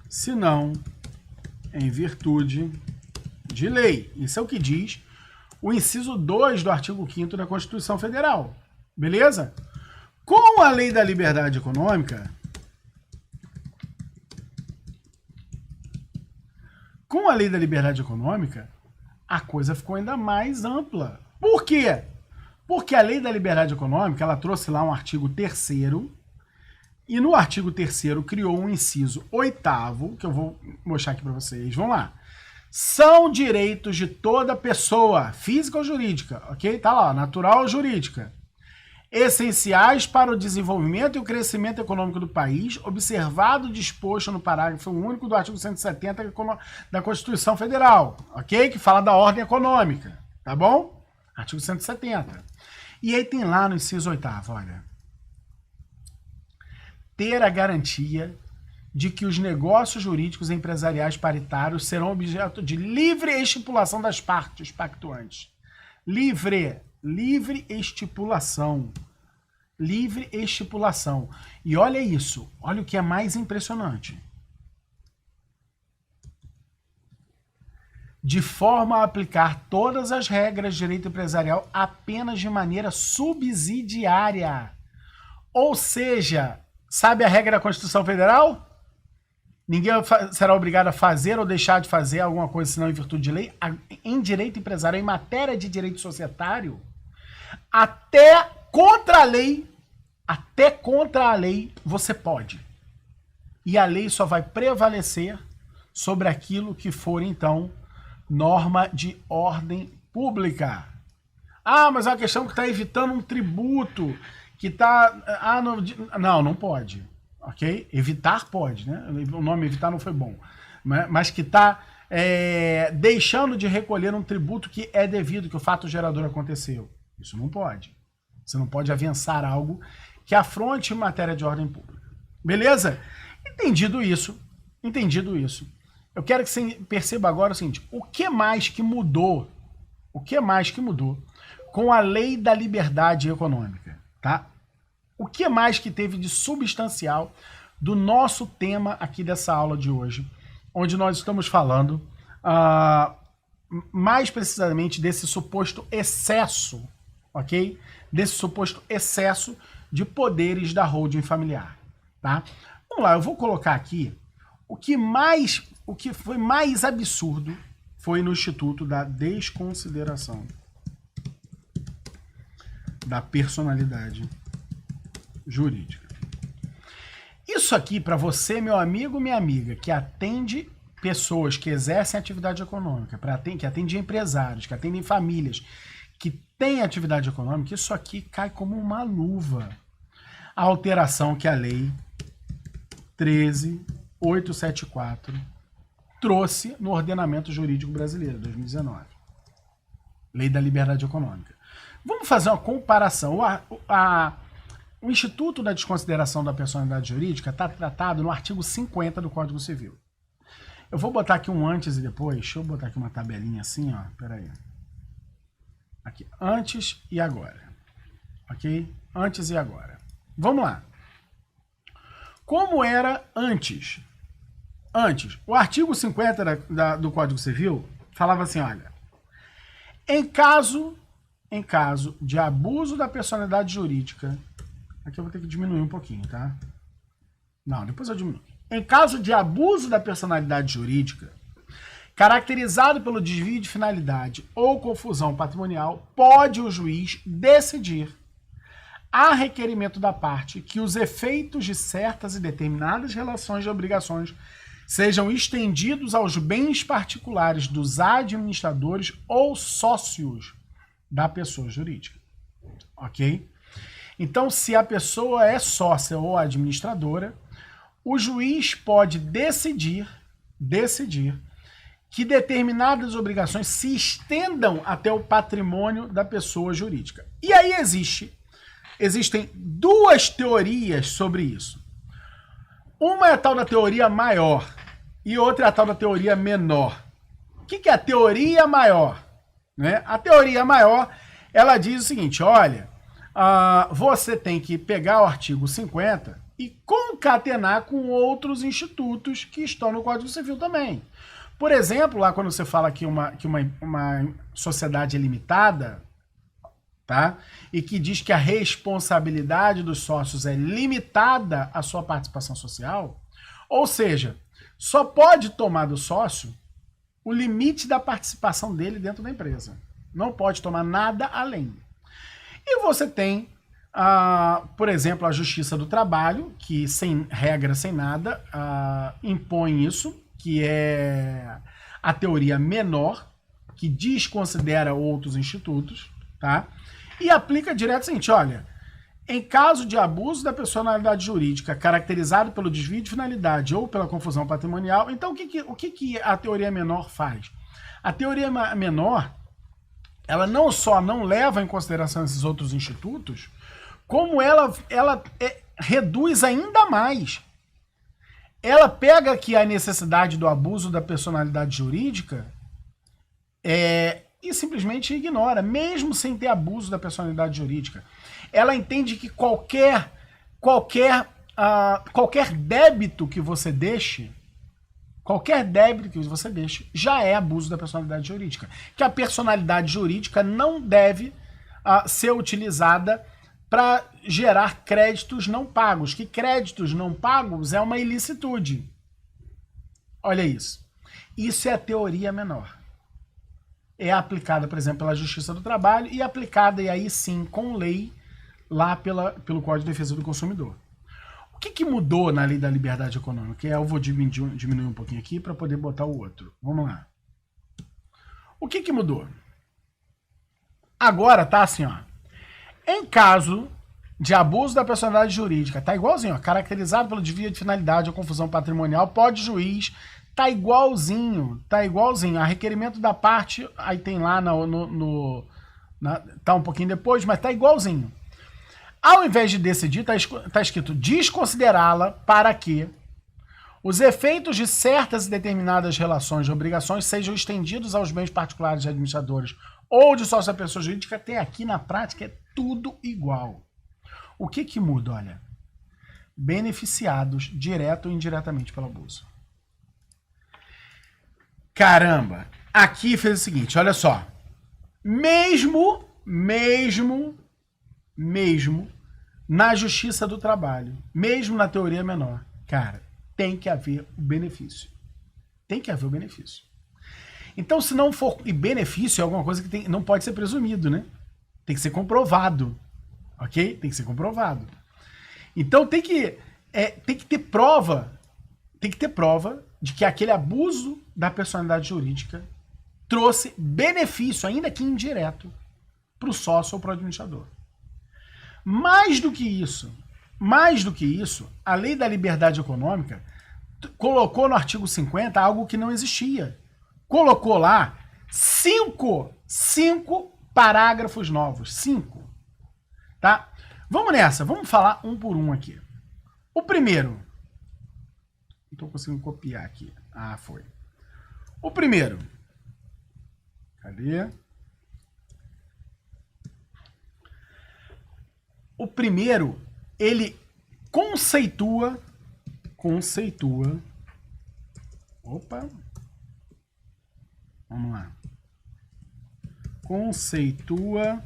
senão em virtude de lei. Isso é o que diz o inciso 2 do artigo 5º da Constituição Federal. Beleza? Com a Lei da Liberdade Econômica, a coisa ficou ainda mais ampla. Por quê? Porque a Lei da Liberdade Econômica, ela trouxe lá um artigo 3º, e no artigo 3º criou um inciso 8º, que eu vou mostrar aqui para vocês. Vamos lá. São direitos de toda pessoa, física ou jurídica, ok? Tá lá, natural ou jurídica, essenciais para o desenvolvimento e o crescimento econômico do país, observado o disposto no parágrafo único do artigo 170 da Constituição Federal, ok? Que fala da ordem econômica, tá bom? Artigo 170. E aí tem lá no inciso 8º, olha, ter a garantia de que os negócios jurídicos e empresariais paritários serão objeto de livre estipulação das partes pactuantes. Livre estipulação. Livre estipulação. E olha isso, olha o que é mais impressionante. De forma a aplicar todas as regras de direito empresarial apenas de maneira subsidiária. Ou seja, sabe a regra da Constituição Federal? Ninguém será obrigado a fazer ou deixar de fazer alguma coisa senão em virtude de lei. Em direito empresarial, em matéria de direito societário, até contra a lei você pode. E a lei só vai prevalecer sobre aquilo que for, então, norma de ordem pública. Ah, mas é uma questão que está evitando um tributo, que está... não pode. Ok? Evitar pode, né? O nome evitar não foi bom. Mas que está deixando de recolher um tributo que é devido, que o fato gerador aconteceu. Isso não pode. Você não pode avançar algo que afronte matéria de ordem pública. Beleza? Entendido isso, eu quero que você perceba agora o seguinte, o que mais que mudou com a Lei da Liberdade Econômica, tá? O que mais que teve de substancial do nosso tema aqui dessa aula de hoje, onde nós estamos falando mais precisamente desse suposto excesso, ok? Desse suposto excesso de poderes da holding familiar, tá? Vamos lá, eu vou colocar aqui o que foi mais absurdo foi no Instituto da Desconsideração da Personalidade Jurídica. Isso aqui, para você, meu amigo, minha amiga, que atende pessoas que exercem atividade econômica, que atende empresários, que atendem famílias, que têm atividade econômica, isso aqui cai como uma luva. A alteração que a Lei 13.874 trouxe no ordenamento jurídico brasileiro, 2019. Lei da Liberdade Econômica. Vamos fazer uma comparação. O Instituto da Desconsideração da Personalidade Jurídica está tratado no artigo 50 do Código Civil. Eu vou botar aqui um antes e depois. Deixa eu botar aqui uma tabelinha assim, ó. Pera aí. Aqui, antes e agora. Ok? Antes e agora. Vamos lá. Como era antes? Antes, o artigo 50 do Código Civil falava assim, olha, em caso de abuso da personalidade jurídica, aqui eu vou ter que diminuir um pouquinho, tá? Não, depois eu diminuo. Em caso de abuso da personalidade jurídica, caracterizado pelo desvio de finalidade ou confusão patrimonial, pode o juiz decidir, a requerimento da parte, que os efeitos de certas e determinadas relações de obrigações sejam estendidos aos bens particulares dos administradores ou sócios da pessoa jurídica. Ok? Então, se a pessoa é sócia ou administradora, o juiz pode decidir que determinadas obrigações se estendam até o patrimônio da pessoa jurídica. E aí existem duas teorias sobre isso. Uma é a tal da teoria maior e outra é a tal da teoria menor. O que é a teoria maior? Né? A teoria maior, ela diz o seguinte, olha, você tem que pegar o artigo 50 e concatenar com outros institutos que estão no Código Civil também. Por exemplo, lá quando você fala que uma sociedade é limitada, tá? E que diz que a responsabilidade dos sócios é limitada à sua participação social, ou seja, só pode tomar do sócio o limite da participação dele dentro da empresa. Não pode tomar nada além. E você tem, por exemplo, a Justiça do Trabalho, que sem regra, sem nada, impõe isso, que é a teoria menor, que desconsidera outros institutos, tá? E aplica direto o seguinte, olha, em caso de abuso da personalidade jurídica caracterizado pelo desvio de finalidade ou pela confusão patrimonial, então o que a teoria menor faz? A teoria menor, ela não só não leva em consideração esses outros institutos, como ela reduz ainda mais. Ela pega aqui a necessidade do abuso da personalidade jurídica e simplesmente ignora, mesmo sem ter abuso da personalidade jurídica. Ela entende que qualquer débito que você deixe, já é abuso da personalidade jurídica. Que a personalidade jurídica não deve ser utilizada para gerar créditos não pagos. Que créditos não pagos é uma ilicitude. Olha isso. Isso é a teoria menor. É aplicada, por exemplo, pela Justiça do Trabalho e aplicada, e aí sim, com lei, lá pelo Código de Defesa do Consumidor. O que mudou na Lei da Liberdade Econômica? Eu vou diminuir um pouquinho aqui para poder botar o outro. Vamos lá. O que mudou? Agora tá assim, ó. Em caso de abuso da personalidade jurídica, tá igualzinho, ó, caracterizado pelo desvio de finalidade ou confusão patrimonial, pode juiz, tá igualzinho. A requerimento da parte, aí tem lá tá um pouquinho depois, mas tá igualzinho. Ao invés de decidir, tá escrito desconsiderá-la para que os efeitos de certas e determinadas relações de obrigações sejam estendidos aos bens particulares de administradores ou de sócio da pessoa jurídica. Até aqui na prática é tudo igual. O que muda? Olha, beneficiados direto ou indiretamente pelo abuso. Caramba, aqui fez o seguinte, olha só. Mesmo na Justiça do Trabalho, mesmo na teoria menor, cara, tem que haver o benefício. Então, se não for... E benefício é alguma coisa que não pode ser presumido, né? Tem que ser comprovado. Ok? Tem que ser comprovado. Então, tem que ter prova. Tem que ter prova de que aquele abuso da personalidade jurídica trouxe benefício, ainda que indireto, para o sócio ou para o administrador. Mais do que isso, a Lei da Liberdade Econômica colocou no artigo 50 algo que não existia. Colocou lá 5 parágrafos novos. 5. Tá? Vamos nessa, vamos falar um por um aqui. O primeiro. Não estou conseguindo copiar aqui. Ah, foi. O primeiro. Cadê? O primeiro, ele conceitua. Opa. Vamos lá. Conceitua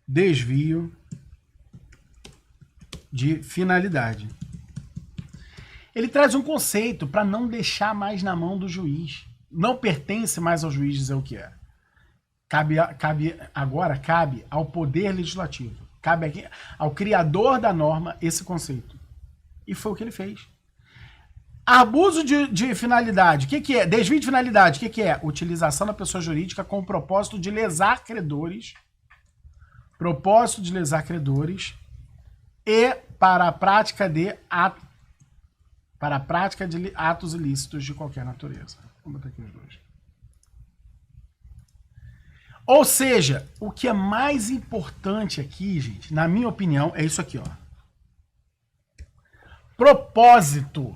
desvio de finalidade. Ele traz um conceito para não deixar mais na mão do juiz. Não pertence mais ao juiz dizer o que é. Agora cabe ao poder legislativo. Cabe aqui, ao criador da norma esse conceito. E foi o que ele fez. Abuso de finalidade. O que é? Desvio de finalidade. O que é? Utilização da pessoa jurídica com o propósito de lesar credores. E para a prática de atos ilícitos de qualquer natureza. Vamos botar aqui os dois. Ou seja, o que é mais importante aqui, gente, na minha opinião, é isso aqui, ó. Propósito.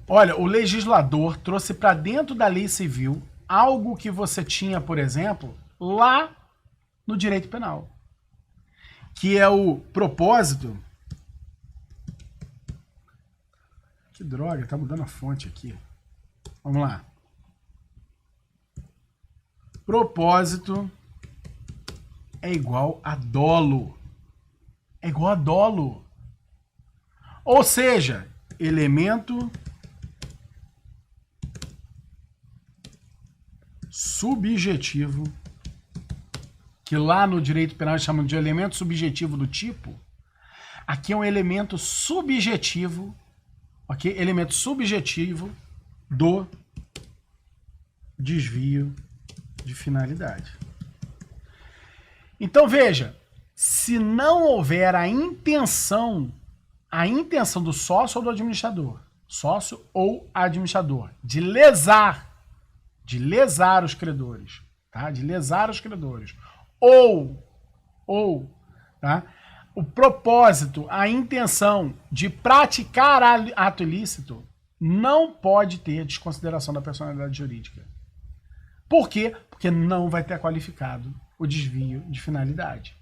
Olha, o legislador trouxe para dentro da lei civil algo que você tinha, por exemplo, lá no direito penal, que é o propósito. Que droga, tá mudando a fonte aqui. Vamos lá. Propósito é igual a dolo. É igual a dolo. Ou seja, elemento subjetivo, que lá no direito penal chamam de elemento subjetivo do tipo, aqui é um elemento subjetivo, ok? Elemento subjetivo do desvio de finalidade. Então veja, se não houver a intenção do sócio ou do administrador, sócio ou administrador, de lesar os credores, tá? De lesar os credores, ou, tá? O propósito, a intenção de praticar ato ilícito não pode ter desconsideração da personalidade jurídica. Por quê? Porque não vai ter qualificado o desvio de finalidade.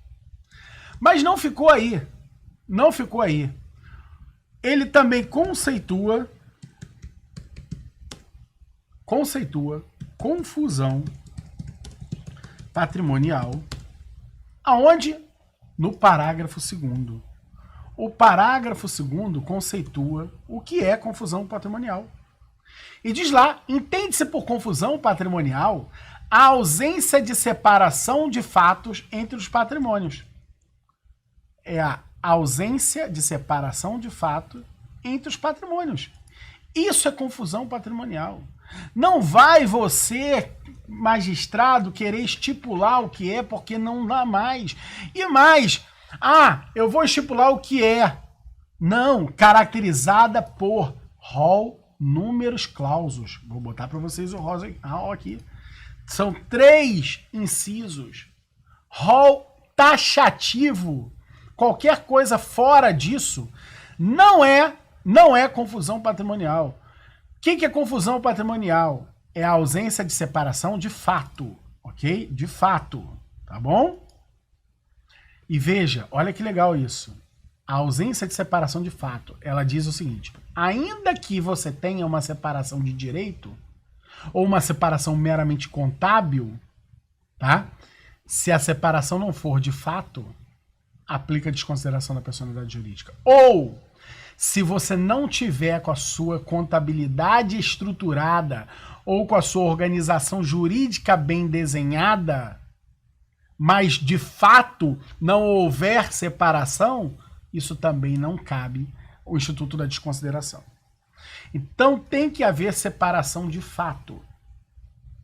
Mas não ficou aí. Não ficou aí. Ele também conceitua confusão patrimonial, aonde? No parágrafo 2º. O parágrafo 2º conceitua o que é confusão patrimonial. E diz lá, entende-se por confusão patrimonial a ausência de separação de fatos entre os patrimônios. É a ausência de separação de fato entre os patrimônios. Isso é confusão patrimonial. Não vai você, magistrado, querer estipular o que é, porque não dá mais. E mais, eu vou estipular o que é. Não, caracterizada por rol, números, clausos. Vou botar para vocês o rol aqui. São 3 incisos. Rol taxativo. Qualquer coisa fora disso não é confusão patrimonial. O que é confusão patrimonial? É a ausência de separação de fato, ok? De fato, tá bom? E veja, olha que legal isso. A ausência de separação de fato, ela diz o seguinte: ainda que você tenha uma separação de direito, ou uma separação meramente contábil, tá? Se a separação não for de fato, aplica a desconsideração da personalidade jurídica. Ou, se você não tiver com a sua contabilidade estruturada ou com a sua organização jurídica bem desenhada, mas de fato não houver separação, isso também não cabe o Instituto da Desconsideração. Então tem que haver separação de fato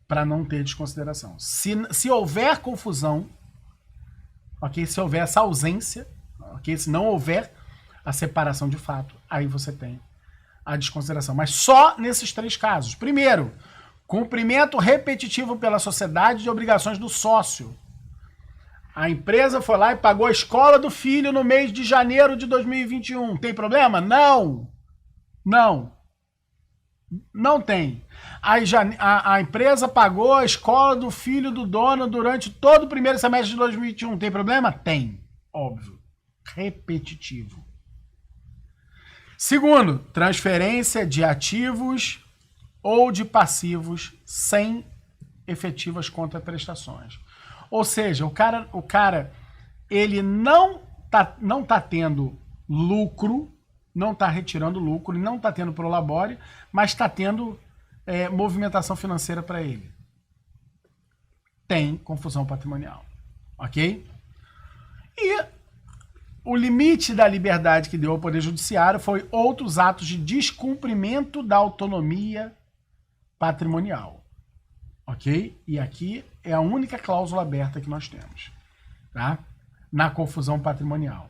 para não ter desconsideração. Se houver confusão, ok? Se houver essa ausência, ok? Se não houver a separação de fato, aí você tem a desconsideração. Mas só nesses 3 casos. Primeiro, cumprimento repetitivo pela sociedade de obrigações do sócio. A empresa foi lá e pagou a escola do filho no mês de janeiro de 2021. Tem problema? Não. Não. Não tem. A empresa pagou a escola do filho do dono durante todo o primeiro semestre de 2021. Tem problema? Tem. Óbvio. Repetitivo. Segundo, transferência de ativos ou de passivos sem efetivas contraprestações. Ou seja, o cara ele não tá tendo lucro, não está retirando lucro, não está tendo prolabore, mas está tendo movimentação financeira para ele. Tem confusão patrimonial, ok? E o limite da liberdade que deu ao Poder Judiciário foi outros atos de descumprimento da autonomia patrimonial, ok? E aqui é a única cláusula aberta que nós temos, tá? Na confusão patrimonial.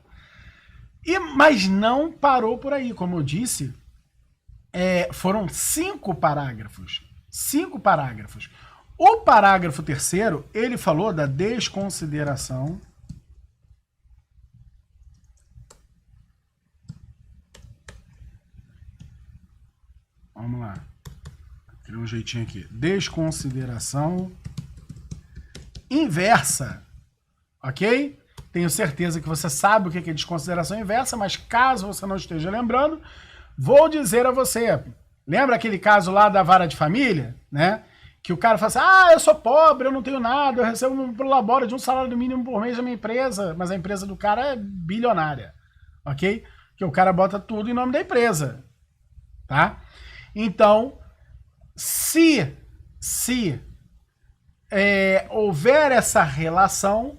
Mas não parou por aí, como eu disse, foram 5 parágrafos. 5 parágrafos. O parágrafo 3º, ele falou da desconsideração vamos lá. Cria um jeitinho aqui. Desconsideração inversa. Ok? Tenho certeza que você sabe o que é desconsideração inversa, mas caso você não esteja lembrando, vou dizer a você. Lembra aquele caso lá da vara de família, né? Que o cara fala assim, eu sou pobre, eu não tenho nada, eu recebo um prolabore de um salário mínimo por mês da minha empresa, mas a empresa do cara é bilionária, ok? Que o cara bota tudo em nome da empresa, tá? Então, se houver essa relação,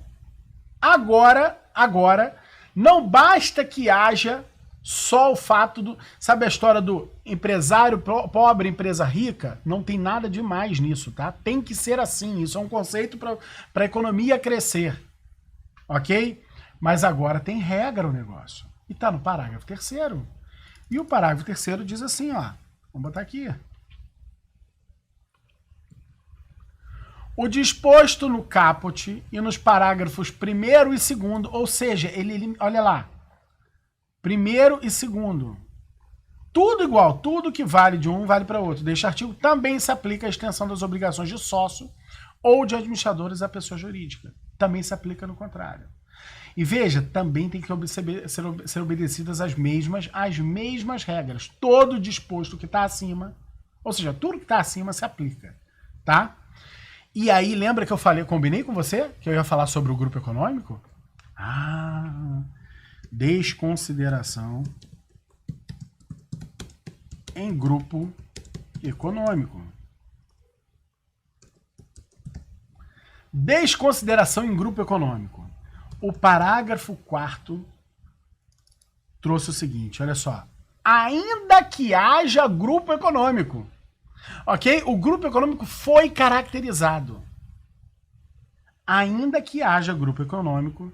agora, não basta que haja só o fato do... Sabe a história do empresário pobre, empresa rica? Não tem nada demais nisso, tá? Tem que ser assim. Isso é um conceito para a economia crescer. Ok? Mas agora tem regra o negócio. E tá no parágrafo 3º. E o parágrafo 3º diz assim, ó. Vamos botar aqui. O disposto no caput e nos parágrafos 1º e 2º, ou seja, olha lá. 1º e 2º. Tudo igual, tudo que vale de um vale para outro. Deste artigo também se aplica a extensão das obrigações de sócio ou de administradores à pessoa jurídica. Também se aplica no contrário. E veja, também tem que ser obedecidas as mesmas regras. Todo disposto que está acima, ou seja, tudo que está acima se aplica, tá? E aí, lembra que eu combinei com você que eu ia falar sobre o grupo econômico? Desconsideração em grupo econômico. Desconsideração em grupo econômico. O parágrafo 4º trouxe o seguinte, olha só. Ainda que haja grupo econômico. Ok? O grupo econômico foi caracterizado. Ainda que haja grupo econômico,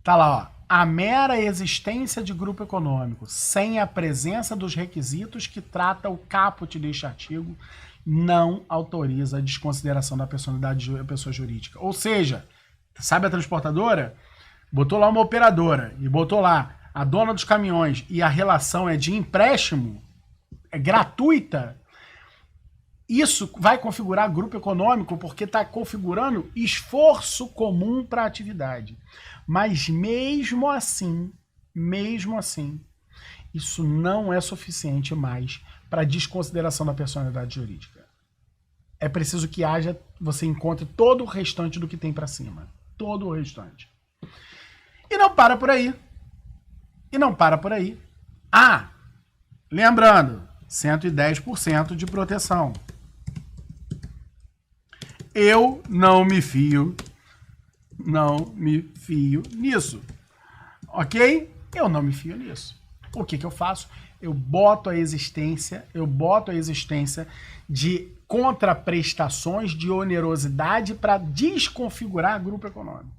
tá lá, ó. A mera existência de grupo econômico, sem a presença dos requisitos que trata o caput deste artigo, não autoriza a desconsideração da personalidade da pessoa jurídica. Ou seja, sabe a transportadora? Botou lá uma operadora e botou lá a dona dos caminhões e a relação é de empréstimo, é gratuita. Isso vai configurar grupo econômico porque está configurando esforço comum para a atividade. Mas mesmo assim, isso não é suficiente mais para desconsideração da personalidade jurídica. É preciso que você encontre todo o restante do que tem para cima. Todo o restante. E não para por aí. Lembrando, 110% de proteção. Eu não me fio nisso. Ok? Eu não me fio nisso. O que eu faço? Eu boto a existência de contraprestações de onerosidade para desconfigurar grupo econômico.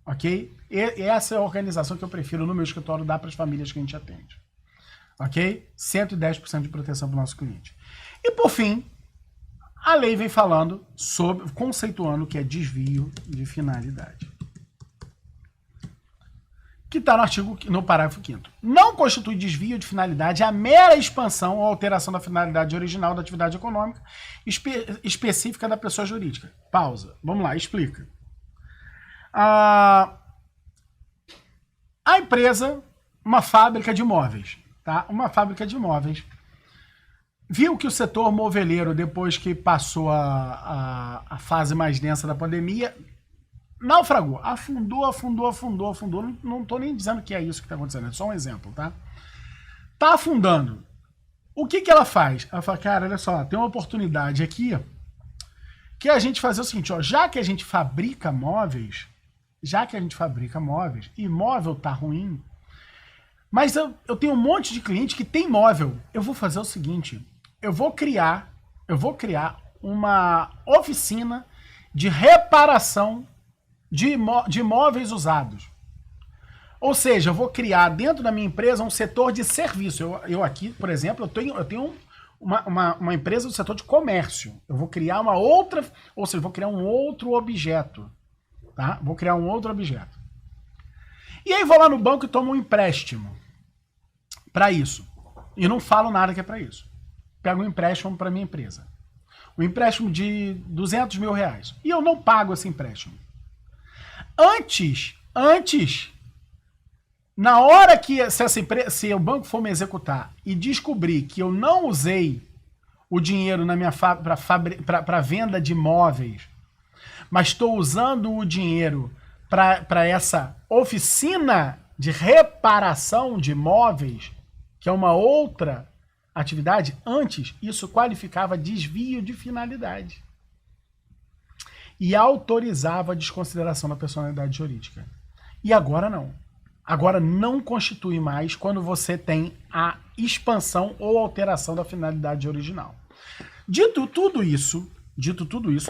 Ok? E essa é a organização que eu prefiro no meu escritório dar para as famílias que a gente atende. Ok? 110% de proteção para o nosso cliente. E por fim, a lei vem falando conceituando o que é desvio de finalidade. Que está no parágrafo 5º. Não constitui desvio de finalidade a mera expansão ou alteração da finalidade original da atividade econômica específica da pessoa jurídica. Pausa. Vamos lá, explica. A empresa, uma fábrica de móveis, tá? Uma fábrica de móveis. Viu que o setor moveleiro, depois que passou a fase mais densa da pandemia, naufragou, afundou. Não estou nem dizendo que é isso que está acontecendo, é só um exemplo, tá? Tá afundando. O que ela faz? Ela fala, cara, olha só, tem uma oportunidade aqui que a gente fazer o seguinte, ó, já que a gente fabrica móveis, e móvel tá ruim, mas eu tenho um monte de cliente que tem móvel. Eu vou fazer o seguinte, eu vou criar uma oficina de reparação de móveis usados. Ou seja, eu vou criar dentro da minha empresa um setor de serviço. Eu aqui, por exemplo, eu tenho uma empresa do setor de comércio. Eu vou criar uma outra, ou seja, vou criar um outro objeto. Tá? Vou criar um outro objeto. E aí vou lá no banco e tomo um empréstimo para isso. E não falo nada que é para isso. pego um empréstimo para minha empresa. Um empréstimo de R$200 mil. E eu não pago esse empréstimo. Antes, na hora que se o banco for me executar e descobrir que eu não usei o dinheiro na minha para venda de imóveis, mas estou usando o dinheiro para essa oficina de reparação de imóveis, que é uma outra atividade, antes isso qualificava desvio de finalidade e autorizava a desconsideração da personalidade jurídica. E agora não. Agora não constitui mais quando você tem a expansão ou alteração da finalidade original. Dito tudo isso,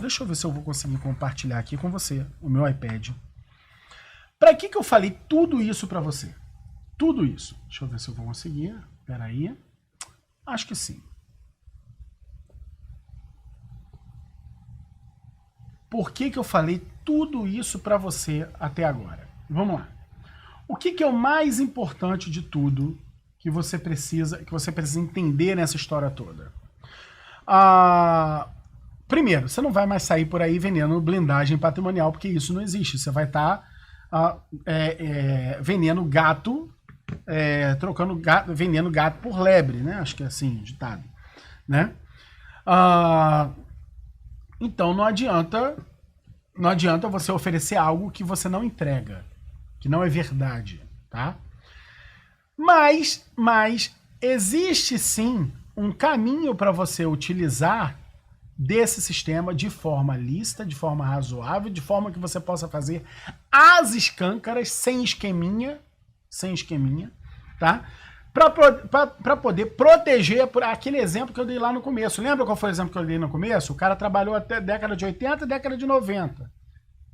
deixa eu ver se eu vou conseguir compartilhar aqui com você o meu iPad. Para que eu falei tudo isso para você? Tudo isso. Deixa eu ver se eu vou conseguir. Espera aí. Acho que sim. Por que eu falei tudo isso para você até agora? Vamos lá. O que é o mais importante de tudo que você precisa entender nessa história toda? Primeiro, você não vai mais sair por aí vendendo blindagem patrimonial, porque isso não existe. Você vai estar vendendo gato, vendendo gato por lebre, né? Acho que é assim, ditado, né? Então não adianta você oferecer algo que você não entrega, que não é verdade, tá? Mas existe sim um caminho para você utilizar desse sistema de forma lícita, de forma razoável, de forma que você possa fazer as escâncaras sem esqueminha, tá? Para poder proteger por aquele exemplo que eu dei lá no começo. Lembra qual foi o exemplo que eu dei no começo? O cara trabalhou até década de 80 e década de 90.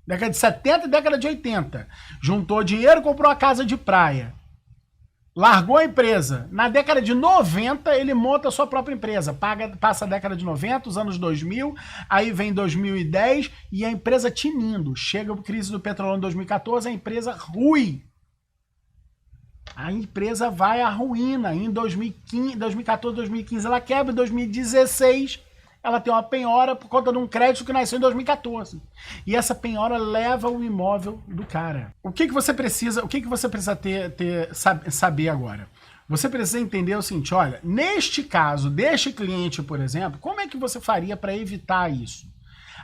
Década de 70 e década de 80. Juntou dinheiro, comprou a casa de praia. Largou a empresa. Na década de 90, ele monta a sua própria empresa. Passa a década de 90, os anos 2000, aí vem 2010 e a empresa tinindo. Chega a crise do petróleo em 2014, a empresa rui. A empresa vai à ruína. Em 2014, 2015, ela quebra. Em 2016, ela tem uma penhora por conta de um crédito que nasceu em 2014. E essa penhora leva o imóvel do cara. O que você precisa saber agora? Você precisa entender o seguinte, olha, neste caso deste cliente, por exemplo, como é que você faria para evitar isso?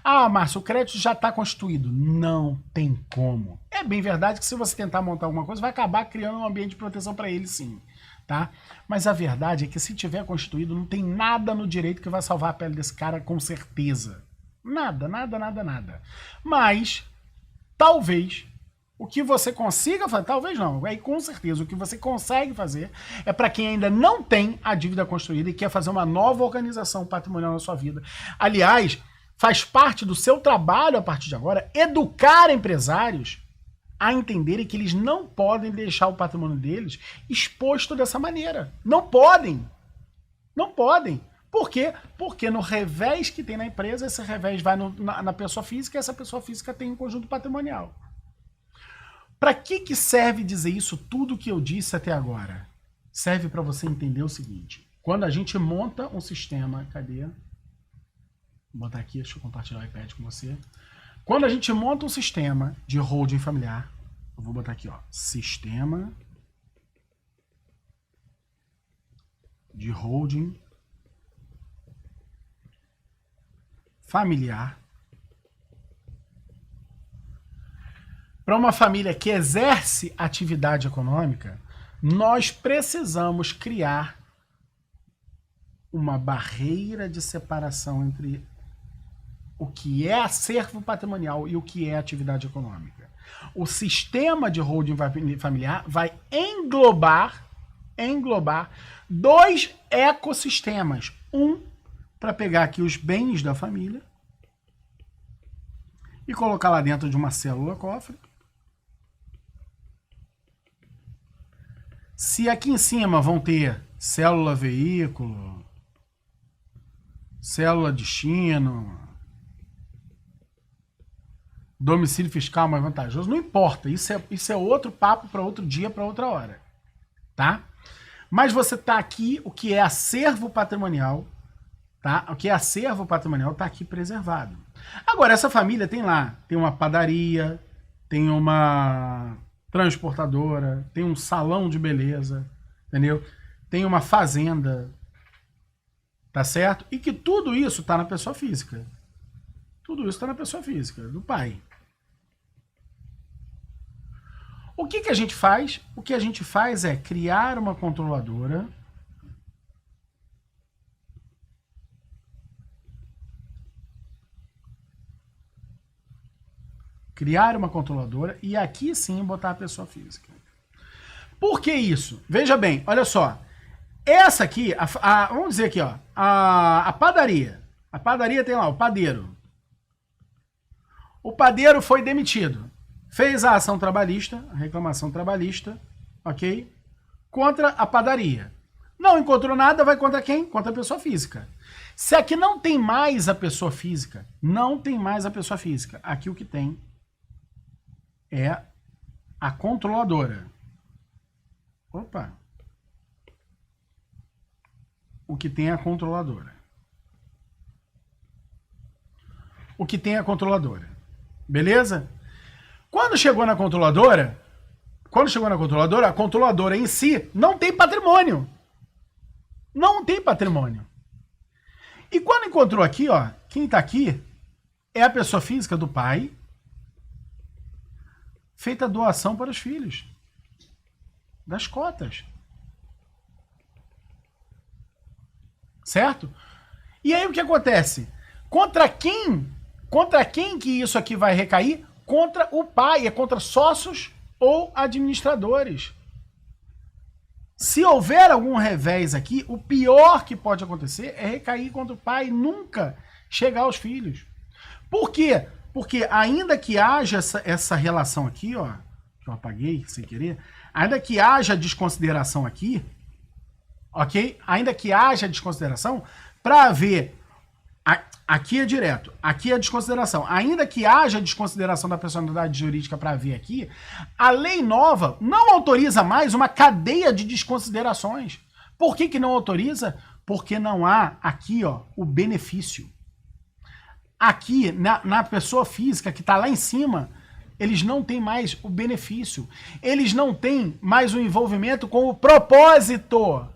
Ah, Márcio, o crédito já está constituído. Não tem como. É bem verdade que se você tentar montar alguma coisa, vai acabar criando um ambiente de proteção para ele, sim. Tá? Mas a verdade é que se tiver constituído, não tem nada no direito que vai salvar a pele desse cara com certeza. Nada. Mas, talvez, o que você consiga fazer, talvez não, aí com certeza, o que você consegue fazer é para quem ainda não tem a dívida construída e quer fazer uma nova organização patrimonial na sua vida. Aliás, faz parte do seu trabalho a partir de agora educar empresários a entenderem que eles não podem deixar o patrimônio deles exposto dessa maneira. Não podem. Por quê? Porque no revés que tem na empresa, esse revés vai na pessoa física e essa pessoa física tem um conjunto patrimonial. Para que serve dizer isso tudo que eu disse até agora? Serve para você entender o seguinte. Quando a gente monta um sistema... Cadê? Vou botar aqui, deixa eu compartilhar o iPad com você. Quando a gente monta um sistema de holding familiar, eu vou botar aqui, ó, sistema de holding familiar para uma família que exerce atividade econômica, nós precisamos criar uma barreira de separação entre o que é acervo patrimonial e o que é atividade econômica. O sistema de holding familiar vai englobar dois ecossistemas. Um, para pegar aqui os bens da família e colocar lá dentro de uma célula cofre. Se aqui em cima vão ter célula veículo, célula destino, domicílio fiscal mais vantajoso, não importa, isso é outro papo para outro dia, para outra hora, tá? Mas você tá aqui, o que é acervo patrimonial, tá? O que é acervo patrimonial está aqui preservado. Agora, essa família tem uma padaria, tem uma transportadora, tem um salão de beleza, entendeu? Tem uma fazenda, tá certo? E que tudo isso está na pessoa física. Tudo isso está na pessoa física, do pai. O que a gente faz? O que a gente faz é criar uma controladora e aqui sim botar a pessoa física. Por que isso? Veja bem, olha só. Essa aqui, vamos dizer aqui, ó, a padaria. A padaria tem lá o padeiro. O padeiro foi demitido. Fez a ação trabalhista, a reclamação trabalhista, ok? Contra a padaria. Não encontrou nada, vai contra quem? Contra a pessoa física. Se aqui não tem mais a pessoa física, aqui o que tem é a controladora. Opa! O que tem é a controladora. Beleza? Quando chegou na controladora, a controladora em si não tem patrimônio. Não tem patrimônio. E quando encontrou aqui, ó, quem tá aqui é a pessoa física do pai, feita doação para os filhos. Das cotas. Certo? E aí o que acontece? Contra quem que isso aqui vai recair? Contra o pai, é contra sócios ou administradores. Se houver algum revés aqui, o pior que pode acontecer é recair contra o pai e nunca chegar aos filhos. Por quê? Porque ainda que haja essa relação aqui, ó, que eu apaguei sem querer, ainda que haja desconsideração aqui, ok? Ainda que haja desconsideração, para haver... Aqui é direto, aqui é desconsideração. Ainda que haja desconsideração da personalidade jurídica para haver aqui, a lei nova não autoriza mais uma cadeia de desconsiderações. Por que não autoriza? Porque não há aqui, ó, o benefício. Aqui, na pessoa física que está lá em cima, eles não têm mais o benefício. Eles não têm mais o envolvimento com o propósito.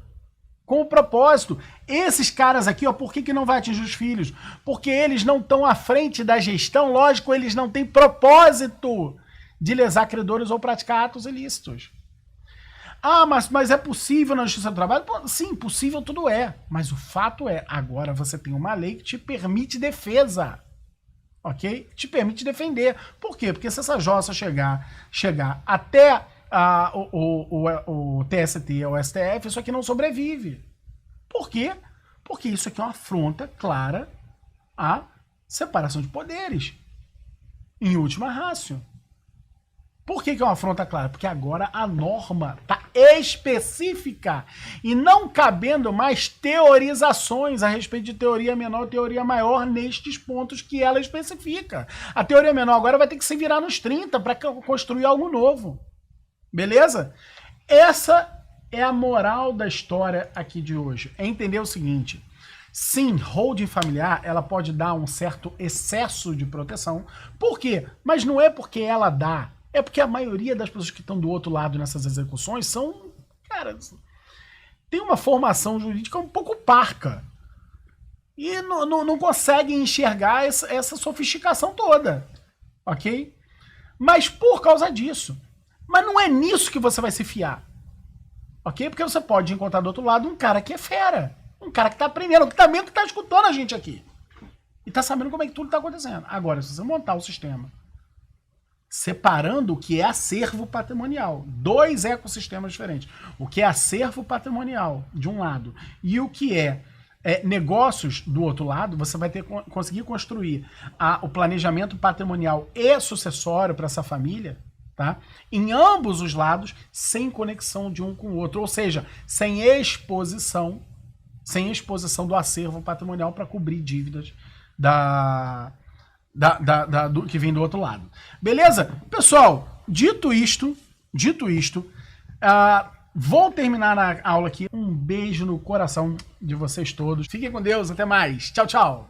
Esses caras aqui, ó, por que não vai atingir os filhos? Porque eles não estão à frente da gestão, lógico, eles não têm propósito de lesar credores ou praticar atos ilícitos. Ah, mas é possível na Justiça do Trabalho? Sim, possível tudo é. Mas o fato é, agora você tem uma lei que te permite defesa. Ok? Te permite defender. Por quê? Porque se essa jossa chegar até o TST ou o STF, isso aqui não sobrevive. Por quê? Porque isso aqui é uma afronta clara à separação de poderes. Em última ratio. Por que é uma afronta clara? Porque agora a norma está específica e não cabendo mais teorizações a respeito de teoria menor e teoria maior nestes pontos que ela especifica. A teoria menor agora vai ter que se virar nos 30 para construir algo novo. Beleza? Essa é a moral da história aqui de hoje. É entender o seguinte: sim, holding familiar, ela pode dar um certo excesso de proteção. Por quê? Mas não é porque ela dá. É porque a maioria das pessoas que estão do outro lado nessas execuções são, cara, tem uma formação jurídica um pouco parca. E não conseguem enxergar essa sofisticação toda. Ok? Mas por causa disso. Mas não é nisso que você vai se fiar. Ok? Porque você pode encontrar do outro lado um cara que é fera. Um cara que tá aprendendo, que também tá escutando a gente aqui. E tá sabendo como é que tudo tá acontecendo. Agora, se você montar o sistema separando o que é acervo patrimonial, dois ecossistemas diferentes. O que é acervo patrimonial, de um lado, e o que é negócios, do outro lado, você vai conseguir construir o planejamento patrimonial e sucessório para essa família, tá? Em ambos os lados, sem conexão de um com o outro, ou seja, sem exposição do acervo patrimonial para cobrir dívidas do que vem do outro lado. Beleza? Pessoal, dito isto, Vou terminar a aula aqui. Um beijo no coração de vocês todos. Fiquem com Deus. Até mais. Tchau, tchau.